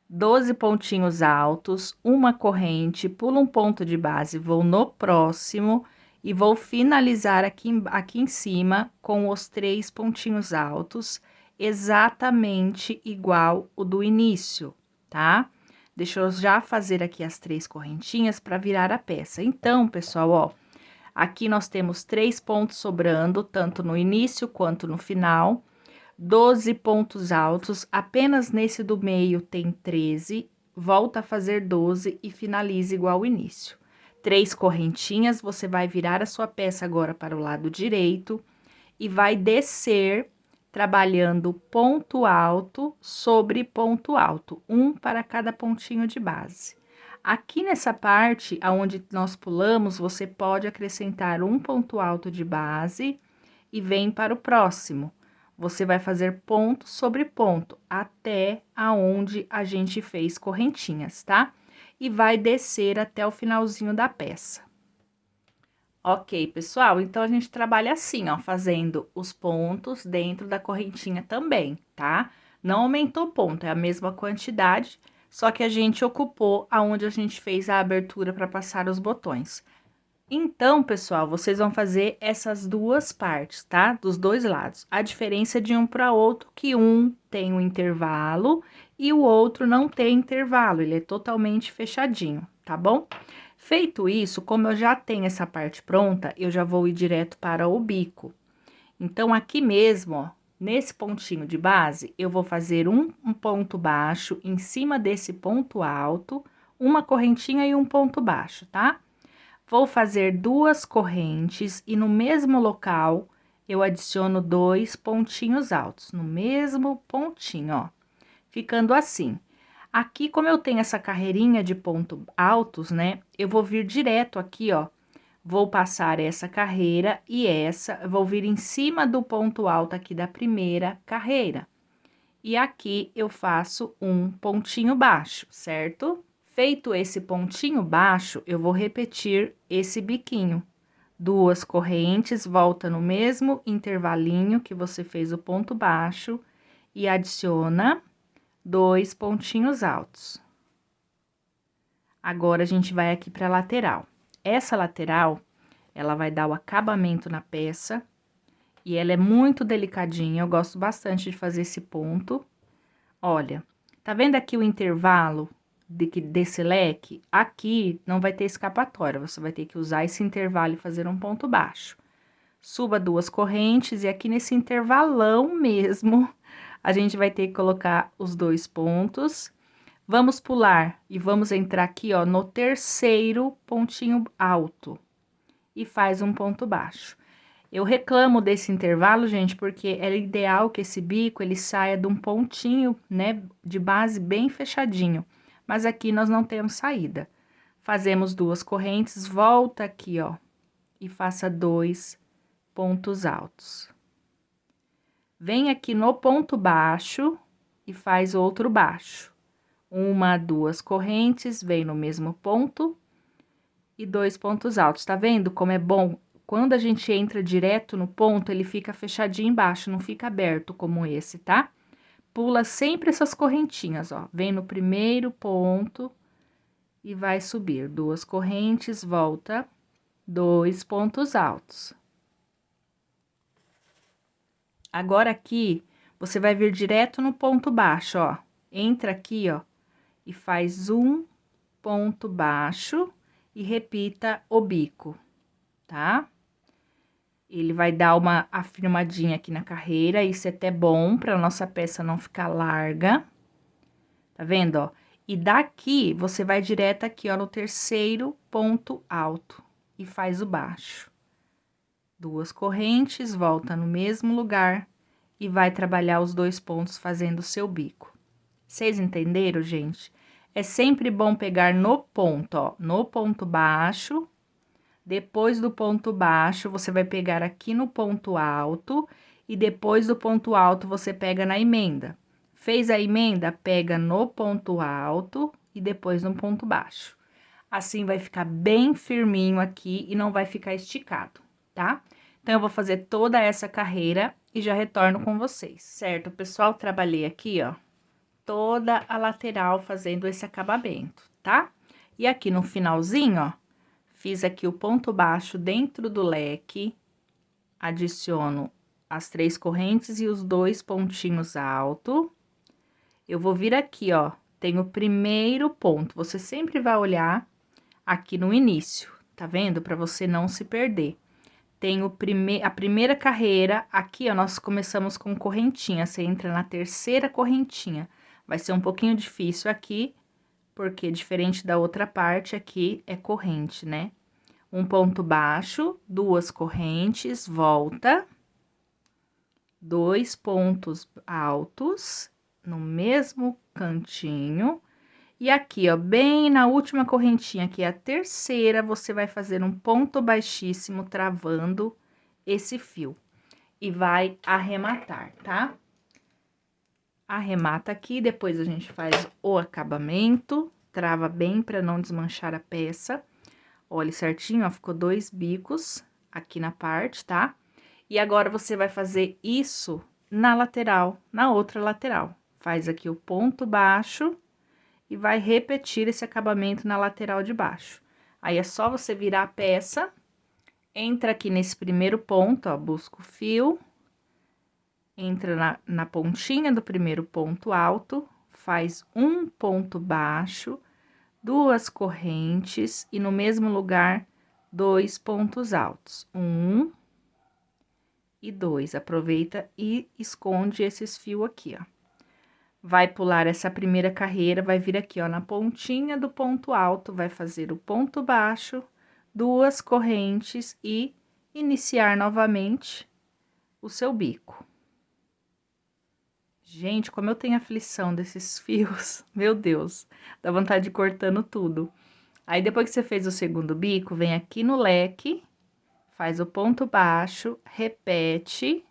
12 pontinhos altos, uma corrente, pulo um ponto de base, vou no próximo e vou finalizar aqui em cima com os 3 pontinhos altos, exatamente igual o do início, tá? Deixa eu já fazer aqui as 3 correntinhas para virar a peça. Então, pessoal, ó, aqui nós temos 3 pontos sobrando, tanto no início quanto no final. 12 pontos altos, apenas nesse do meio tem 13, volta a fazer 12 e finaliza igual ao início. 3 correntinhas, você vai virar a sua peça agora para o lado direito e vai descer trabalhando ponto alto sobre ponto alto, um para cada pontinho de base. Aqui nessa parte, aonde nós pulamos, você pode acrescentar um ponto alto de base e vem para o próximo. Você vai fazer ponto sobre ponto, até aonde a gente fez correntinhas, tá? E vai descer até o finalzinho da peça. Ok, pessoal, então a gente trabalha assim, ó, fazendo os pontos dentro da correntinha também, tá? Não aumentou ponto, é a mesma quantidade, só que a gente ocupou aonde a gente fez a abertura para passar os botões. Então, pessoal, vocês vão fazer essas duas partes, tá? Dos dois lados. A diferença de um para outro, que um tem um intervalo e o outro não tem intervalo, ele é totalmente fechadinho, tá bom? Feito isso, como eu já tenho essa parte pronta, eu já vou ir direto para o bico. Então, aqui mesmo, ó, nesse pontinho de base, eu vou fazer um ponto baixo em cima desse ponto alto, uma correntinha e um ponto baixo, tá? Vou fazer duas correntes e no mesmo local eu adiciono dois pontinhos altos, no mesmo pontinho, ó, ficando assim. Aqui, como eu tenho essa carreirinha de pontos altos, né, eu vou vir direto aqui, ó, vou passar essa carreira e essa, vou vir em cima do ponto alto aqui da primeira carreira. E aqui eu faço um pontinho baixo, certo? Feito esse pontinho baixo, eu vou repetir esse biquinho. Duas correntes, volta no mesmo intervalinho que você fez o ponto baixo e adiciona dois pontinhos altos. Agora, a gente vai aqui para a lateral. Essa lateral, ela vai dar o acabamento na peça e ela é muito delicadinha, eu gosto bastante de fazer esse ponto. Olha, tá vendo aqui o intervalo desse leque? Aqui não vai ter escapatória, você vai ter que usar esse intervalo e fazer um ponto baixo. Suba duas correntes e aqui nesse intervalão mesmo, a gente vai ter que colocar os dois pontos. Vamos pular e vamos entrar aqui, ó, no terceiro pontinho alto e faz um ponto baixo. Eu reclamo desse intervalo, gente, porque é ideal que esse bico ele saia de um pontinho, né, de base bem fechadinho. Mas aqui nós não temos saída. Fazemos duas correntes, volta aqui, ó, e faça dois pontos altos. Vem aqui no ponto baixo e faz outro baixo. Uma, duas correntes, vem no mesmo ponto e dois pontos altos. Tá vendo como é bom? Quando a gente entra direto no ponto, ele fica fechadinho embaixo, não fica aberto como esse, tá? Pula sempre essas correntinhas, ó. Vem no primeiro ponto e vai subir. Duas correntes, volta, dois pontos altos. Agora, aqui, você vai vir direto no ponto baixo, ó. Entra aqui, ó, e faz um ponto baixo e repita o bico, tá? Ele vai dar uma afirmadinha aqui na carreira, isso é até bom para nossa peça não ficar larga. Tá vendo, ó? E daqui, você vai direto aqui, ó, no terceiro ponto alto e faz o baixo. Duas correntes, volta no mesmo lugar e vai trabalhar os dois pontos fazendo o seu bico. Vocês entenderam, gente? É sempre bom pegar no ponto, ó, no ponto baixo. Depois do ponto baixo, você vai pegar aqui no ponto alto e depois do ponto alto você pega na emenda. Fez a emenda, pega no ponto alto e depois no ponto baixo. Assim vai ficar bem firminho aqui e não vai ficar esticado, tá? Então, eu vou fazer toda essa carreira e já retorno com vocês, certo? Pessoal, trabalhei aqui, ó, toda a lateral fazendo esse acabamento, tá? E aqui no finalzinho, ó, fiz aqui o ponto baixo dentro do leque, adiciono as três correntes e os dois pontinhos altos. Eu vou vir aqui, ó, tem o primeiro ponto, você sempre vai olhar aqui no início, tá vendo? Para você não se perder. Tem a primeira carreira, aqui, ó, nós começamos com correntinha, você entra na terceira correntinha. Vai ser um pouquinho difícil aqui, porque diferente da outra parte, aqui é corrente, né? Um ponto baixo, duas correntes, volta, dois pontos altos no mesmo cantinho. E aqui, ó, bem na última correntinha, que é a terceira, você vai fazer um ponto baixíssimo, travando esse fio. E vai arrematar, tá? Arremata aqui, depois a gente faz o acabamento, trava bem para não desmanchar a peça. Olha certinho, ó, ficou 2 bicos aqui na parte, tá? E agora, você vai fazer isso na lateral, na outra lateral. Faz aqui o ponto baixo e vai repetir esse acabamento na lateral de baixo. Aí, é só você virar a peça, entra aqui nesse primeiro ponto, ó, busca o fio, entra na pontinha do primeiro ponto alto, faz um ponto baixo, 2 correntes e no mesmo lugar, 2 pontos altos. 1 e 2. Aproveita e esconde esses fios aqui, ó. Vai pular essa primeira carreira, vai vir aqui, ó, na pontinha do ponto alto, vai fazer o ponto baixo, 2 correntes e iniciar novamente o seu bico. Gente, como eu tenho aflição desses fios, meu Deus, dá vontade de ir cortando tudo. Aí, depois que você fez o segundo bico, vem aqui no leque, faz o ponto baixo, repete,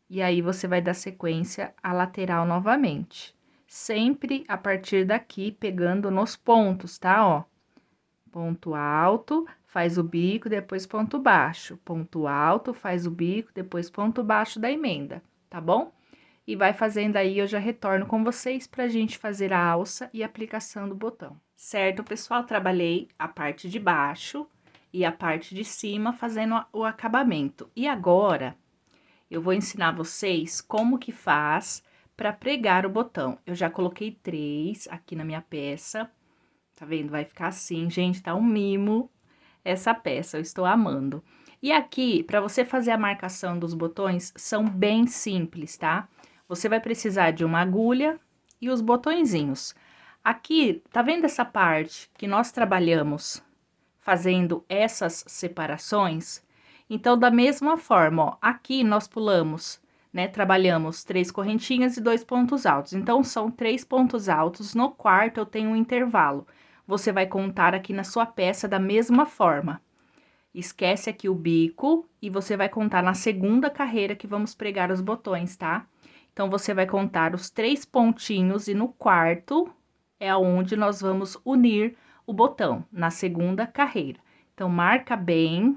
e aí você vai dar sequência à lateral novamente. Sempre a partir daqui, pegando nos pontos, tá? Ó, ponto alto, faz o bico, depois ponto baixo. Ponto alto, faz o bico, depois ponto baixo da emenda, tá bom? E vai fazendo aí, eu já retorno com vocês pra gente fazer a alça e aplicação do botão. Certo, pessoal? Trabalhei a parte de baixo e a parte de cima fazendo o acabamento. E agora, eu vou ensinar vocês como que faz para pregar o botão. Eu já coloquei 3 aqui na minha peça, tá vendo? Vai ficar assim, gente, tá um mimo essa peça, eu estou amando. E aqui, para você fazer a marcação dos botões, são bem simples, tá? Você vai precisar de uma agulha e os botõezinhos. Aqui, tá vendo essa parte que nós trabalhamos fazendo essas separações? Então, da mesma forma, ó, aqui nós pulamos, né? Trabalhamos 3 correntinhas e 2 pontos altos. Então, são 3 pontos altos. No quarto, eu tenho um intervalo. Você vai contar aqui na sua peça da mesma forma. Esquece aqui o bico e você vai contar na segunda carreira que vamos pregar os botões, tá? Então, você vai contar os 3 pontinhos e no quarto é onde nós vamos unir o botão, na segunda carreira. Então, marca bem.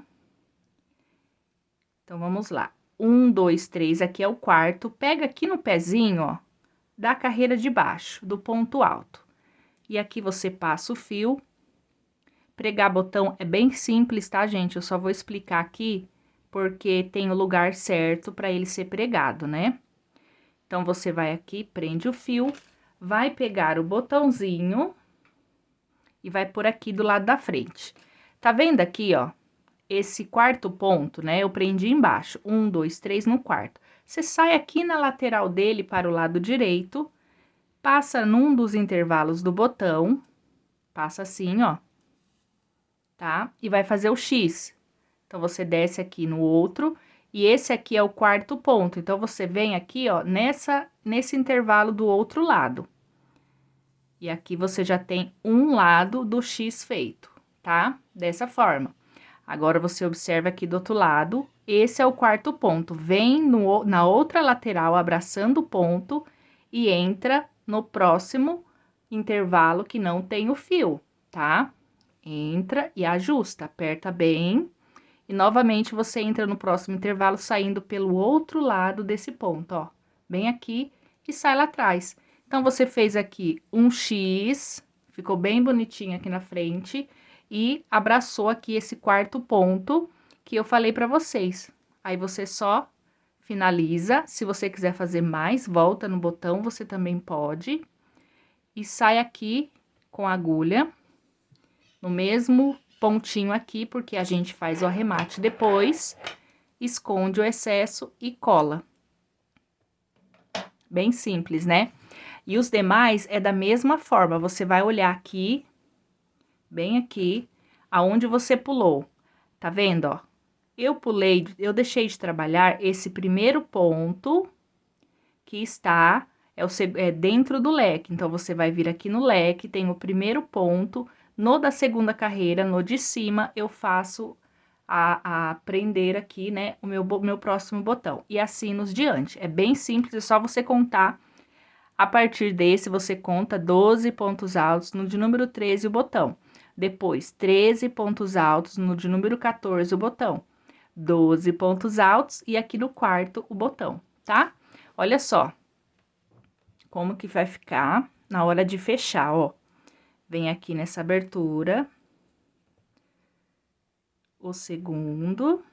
Então, vamos lá. 1, 2, 3, aqui é o quarto. Pega aqui no pezinho, ó, da carreira de baixo, do ponto alto. E aqui você passa o fio. Pregar botão é bem simples, tá, gente? Eu só vou explicar aqui, porque tem o lugar certo para ele ser pregado, né? Então, você vai aqui, prende o fio, vai pegar o botãozinho e vai por aqui do lado da frente. Tá vendo aqui, ó? Esse quarto ponto, né? Eu prendi embaixo. 1, 2, 3 no quarto. Você sai aqui na lateral dele para o lado direito, passa num dos intervalos do botão, passa assim, ó, tá? E vai fazer o X. Então, você desce aqui no outro, e esse aqui é o quarto ponto. Então, você vem aqui, ó, nesse intervalo do outro lado. E aqui você já tem um lado do X feito, tá? Dessa forma. Agora, você observa aqui do outro lado, esse é o quarto ponto. Vem na outra lateral, abraçando o ponto, e entra no próximo intervalo que não tem o fio, tá? Entra e ajusta, aperta bem. E, novamente, você entra no próximo intervalo, saindo pelo outro lado desse ponto, ó. Bem aqui e sai lá atrás. Então, você fez aqui um X, ficou bem bonitinho aqui na frente, e abraçou aqui esse quarto ponto que eu falei pra vocês. Aí, você só finaliza. Se você quiser fazer mais, volta no botão, você também pode. E sai aqui com a agulha, no mesmo pontinho aqui, porque a gente faz o arremate depois, esconde o excesso e cola. Bem simples, né? E os demais é da mesma forma, você vai olhar aqui, bem aqui, aonde você pulou. Tá vendo, ó? Eu deixei de trabalhar esse primeiro ponto que está dentro do leque. Então, você vai vir aqui no leque, tem o primeiro ponto. No da segunda carreira, no de cima, eu faço a prender aqui, né, o meu próximo botão. E assim nos diante. É bem simples, é só você contar. A partir desse, você conta 12 pontos altos, no de número 13, o botão. Depois, 13 pontos altos no de número 14, o botão. 12 pontos altos e aqui no quarto, o botão, tá? Olha só como que vai ficar na hora de fechar, ó. Vem aqui nessa abertura, o segundo,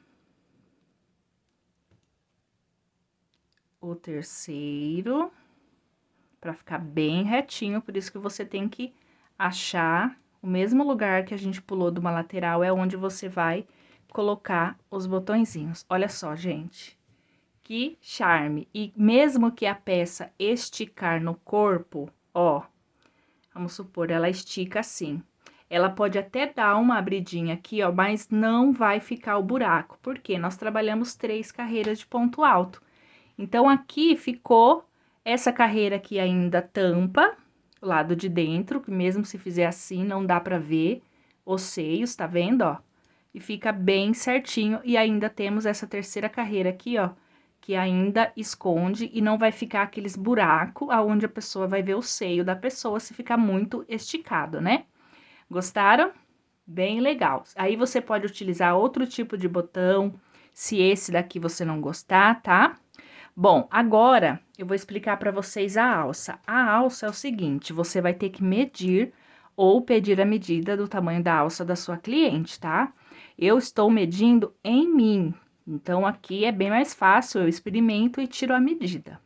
o terceiro, para ficar bem retinho, por isso que você tem que achar o mesmo lugar que a gente pulou de uma lateral, é onde você vai colocar os botõezinhos. Olha só, gente, que charme! E mesmo que a peça esticar no corpo, ó, vamos supor, ela estica assim. Ela pode até dar uma abridinha aqui, ó, mas não vai ficar o buraco, porque nós trabalhamos 3 carreiras de ponto alto. Então, aqui ficou essa carreira aqui ainda tampa o lado de dentro, que mesmo se fizer assim, não dá pra ver os seios, tá vendo, ó? E fica bem certinho, e ainda temos essa terceira carreira aqui, ó, que ainda esconde e não vai ficar aqueles buracos aonde a pessoa vai ver o seio da pessoa se ficar muito esticado, né? Gostaram? Bem legal. Aí você pode utilizar outro tipo de botão, se esse daqui você não gostar, tá? Bom, agora eu vou explicar para vocês a alça. A alça é o seguinte, você vai ter que medir ou pedir a medida do tamanho da alça da sua cliente, tá? Eu estou medindo em mim, então aqui é bem mais fácil, eu experimento e tiro a medida.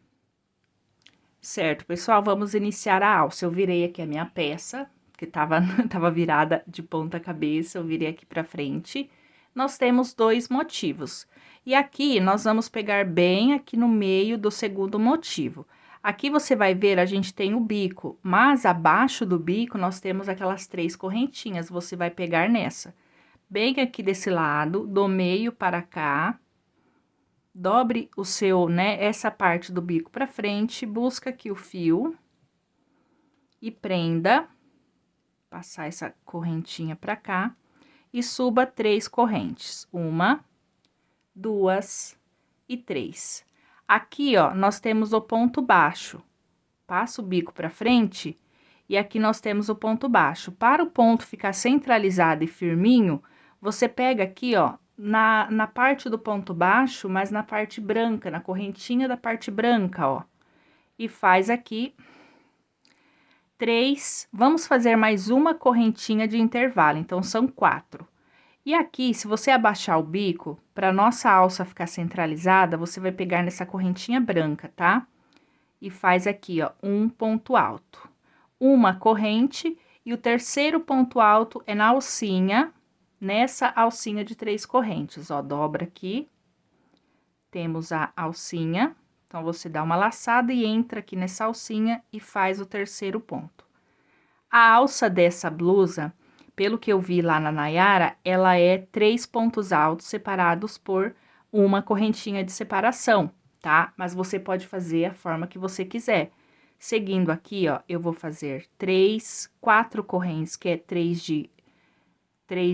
Certo, pessoal, vamos iniciar a alça. Eu virei aqui a minha peça, que tava virada de ponta cabeça, eu virei aqui pra frente. Nós temos 2 motivos. E aqui, nós vamos pegar bem aqui no meio do segundo motivo. Aqui você vai ver, a gente tem o bico, mas abaixo do bico nós temos aquelas 3 correntinhas, você vai pegar nessa. Bem aqui desse lado, do meio para cá, dobre o seu, né, essa parte do bico pra frente, busca aqui o fio e prenda, passar essa correntinha pra cá e suba 3 correntes, 1, 2 e 3. Aqui, ó, nós temos o ponto baixo, passa o bico pra frente e aqui nós temos o ponto baixo. Para o ponto ficar centralizado e firminho, você pega aqui, ó, na parte do ponto baixo, mas na parte branca, na correntinha da parte branca, ó. E faz aqui 3, vamos fazer mais uma correntinha de intervalo, então são 4. E aqui, se você abaixar o bico, para nossa alça ficar centralizada, você vai pegar nessa correntinha branca, tá? E faz aqui, ó, um ponto alto. Uma corrente e o terceiro ponto alto é na alcinha, nessa alcinha de 3 correntes, ó, dobra aqui, temos a alcinha, então, você dá uma laçada e entra aqui nessa alcinha e faz o terceiro ponto. A alça dessa blusa, pelo que eu vi lá na Nayara, ela é 3 pontos altos separados por uma correntinha de separação, tá? Mas você pode fazer a forma que você quiser. Seguindo aqui, ó, eu vou fazer 4 correntes, que é 3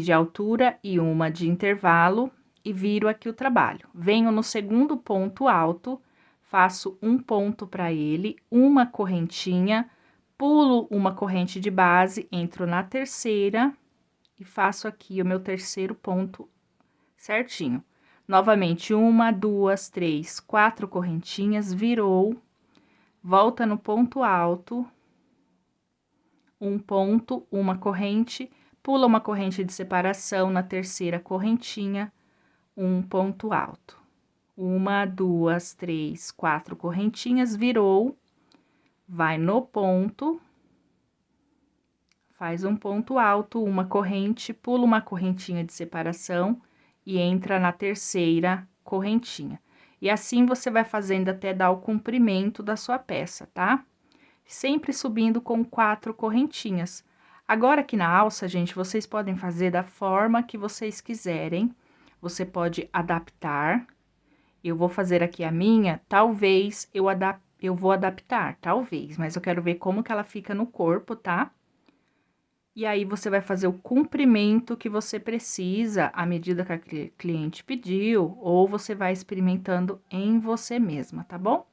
de altura e uma de intervalo, e viro aqui o trabalho. Venho no segundo ponto alto, faço um ponto para ele, uma correntinha, pulo uma corrente de base, entro na terceira e faço aqui o meu terceiro ponto certinho. Novamente, 1, 2, 3, 4 correntinhas, virou, volta no ponto alto, um ponto, uma corrente, pula uma corrente de separação na terceira correntinha, um ponto alto. 1, 2, 3, 4 correntinhas, virou, vai no ponto, faz um ponto alto, uma corrente, pula uma correntinha de separação e entra na terceira correntinha. E assim você vai fazendo até dar o comprimento da sua peça, tá? Sempre subindo com 4 correntinhas. Agora, aqui na alça, gente, vocês podem fazer da forma que vocês quiserem. Você pode adaptar. Eu vou fazer aqui a minha, talvez eu vou adaptar, talvez, mas eu quero ver como que ela fica no corpo, tá? E aí, você vai fazer o comprimento que você precisa, à medida que a cliente pediu, ou você vai experimentando em você mesma, tá bom?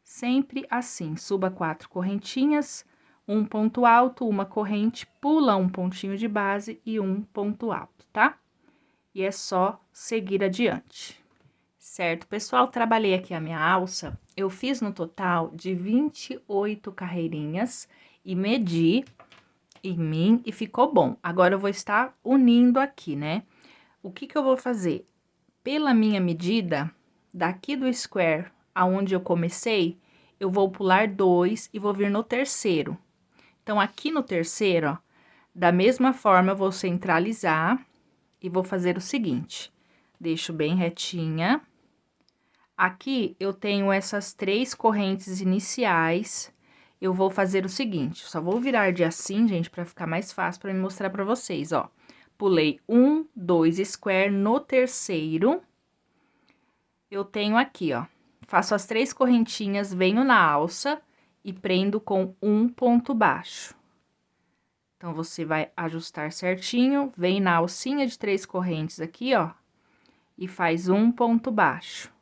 Sempre assim, suba 4 correntinhas, um ponto alto, uma corrente, pula um pontinho de base e um ponto alto, tá? E é só seguir adiante. Certo, pessoal? Trabalhei aqui a minha alça, eu fiz no total de 28 carreirinhas e medi em mim e ficou bom. Agora, eu vou estar unindo aqui, né? O que que eu vou fazer? Pela minha medida, daqui do square aonde eu comecei, eu vou pular 2 e vou vir no terceiro. Então, aqui no terceiro, ó, da mesma forma, eu vou centralizar e vou fazer o seguinte: deixo bem retinha. Aqui, eu tenho essas 3 correntes iniciais. Eu vou fazer o seguinte, só vou virar de assim, gente, pra ficar mais fácil pra me mostrar pra vocês, ó. Pulei 1, 2 square no terceiro. Eu tenho aqui, ó, faço as 3 correntinhas, venho na alça e prendo com um ponto baixo. Então, você vai ajustar certinho, vem na alcinha de 3 correntes aqui, ó, e faz um ponto baixo.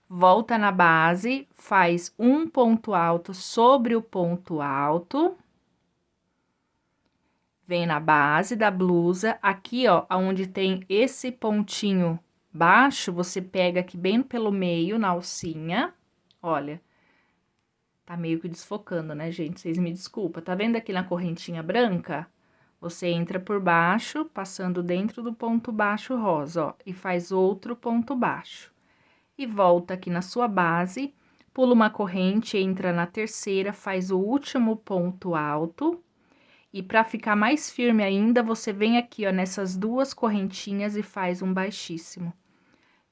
Volta na base, faz um ponto alto sobre o ponto alto. Vem na base da blusa, aqui, ó, onde tem esse pontinho baixo, você pega aqui bem pelo meio, na alcinha, olha. Tá meio que desfocando, né, gente? Vocês me desculpam. Tá vendo aqui na correntinha branca? Você entra por baixo, passando dentro do ponto baixo rosa, ó, e faz outro ponto baixo. E volta aqui na sua base, pula uma corrente, entra na terceira, faz o último ponto alto. E pra ficar mais firme ainda, você vem aqui, ó, nessas 2 correntinhas e faz um baixíssimo.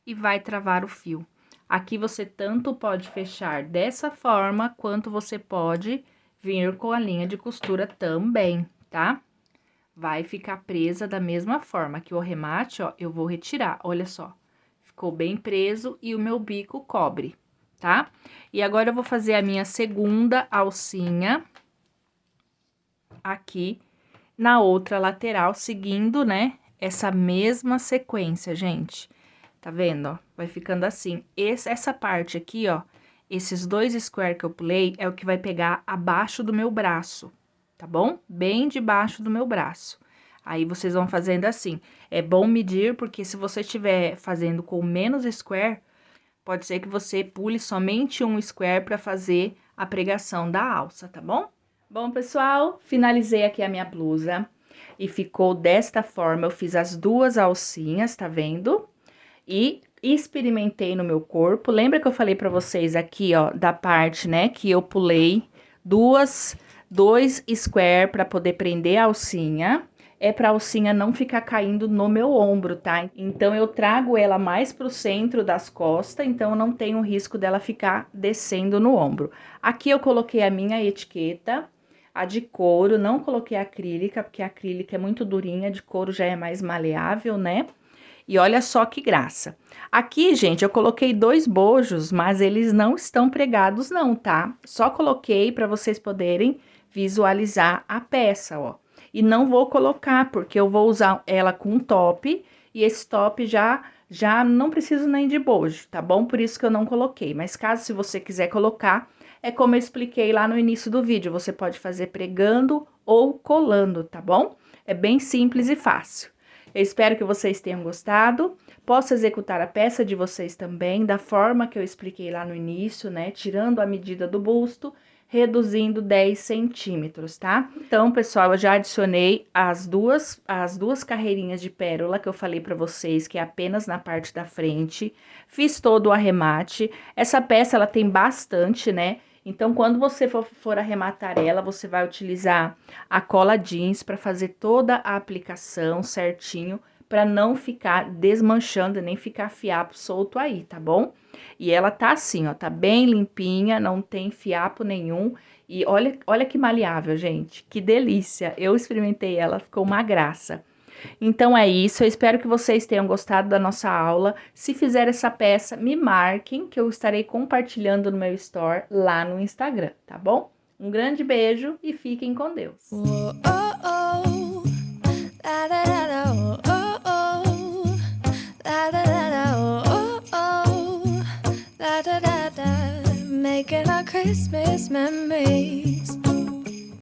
E vai travar o fio. Aqui, você tanto pode fechar dessa forma, quanto você pode vir com a linha de costura também, tá? Vai ficar presa da mesma forma, que o arremate, ó, eu vou retirar, olha só. Ficou bem preso e o meu bico cobre, tá? E agora, eu vou fazer a minha segunda alcinha aqui na outra lateral, seguindo, né, essa mesma sequência, gente. Tá vendo, ó? Vai ficando assim. Essa parte aqui, ó, esses 2 square que eu pulei, é o que vai pegar abaixo do meu braço, tá bom? Bem debaixo do meu braço. Aí, vocês vão fazendo assim. É bom medir, porque se você estiver fazendo com menos square, pode ser que você pule somente um square para fazer a pregação da alça, tá bom? Bom, pessoal, finalizei aqui a minha blusa e ficou desta forma. Eu fiz as 2 alcinhas, tá vendo? E experimentei no meu corpo. Lembra que eu falei pra vocês aqui, ó, da parte, né, que eu pulei dois square pra poder prender a alcinha. É pra alcinha não ficar caindo no meu ombro, tá? Então, eu trago ela mais pro centro das costas, então eu não tenho risco dela ficar descendo no ombro. Aqui eu coloquei a minha etiqueta, a de couro, não coloquei a acrílica, porque a acrílica é muito durinha, a de couro já é mais maleável, né? E olha só que graça. Aqui, gente, eu coloquei 2 bojos, mas eles não estão pregados não, tá? Só coloquei para vocês poderem visualizar a peça, ó. E não vou colocar, porque eu vou usar ela com top, e esse top já não preciso nem de bojo, tá bom? Por isso que eu não coloquei. Mas caso se você quiser colocar, é como eu expliquei lá no início do vídeo, você pode fazer pregando ou colando, tá bom? É bem simples e fácil. Eu espero que vocês tenham gostado. Posso executar a peça de vocês também, da forma que eu expliquei lá no início, né? Tirando a medida do busto, reduzindo 10 centímetros, tá? Então, pessoal, eu já adicionei as duas carreirinhas de pérola que eu falei pra vocês, que é apenas na parte da frente. Fiz todo o arremate. Essa peça, ela tem bastante, né? Então, quando você for arrematar ela, você vai utilizar a cola jeans para fazer toda a aplicação certinho, para não ficar desmanchando, nem ficar fiapo solto aí, tá bom? E ela tá assim, ó, tá bem limpinha, não tem fiapo nenhum. E olha que maleável, gente, que delícia! Eu experimentei ela, ficou uma graça. Então, é isso, eu espero que vocês tenham gostado da nossa aula. Se fizer essa peça, me marquem, que eu estarei compartilhando no meu store lá no Instagram, tá bom? Um grande beijo e fiquem com Deus. Making our Christmas memories.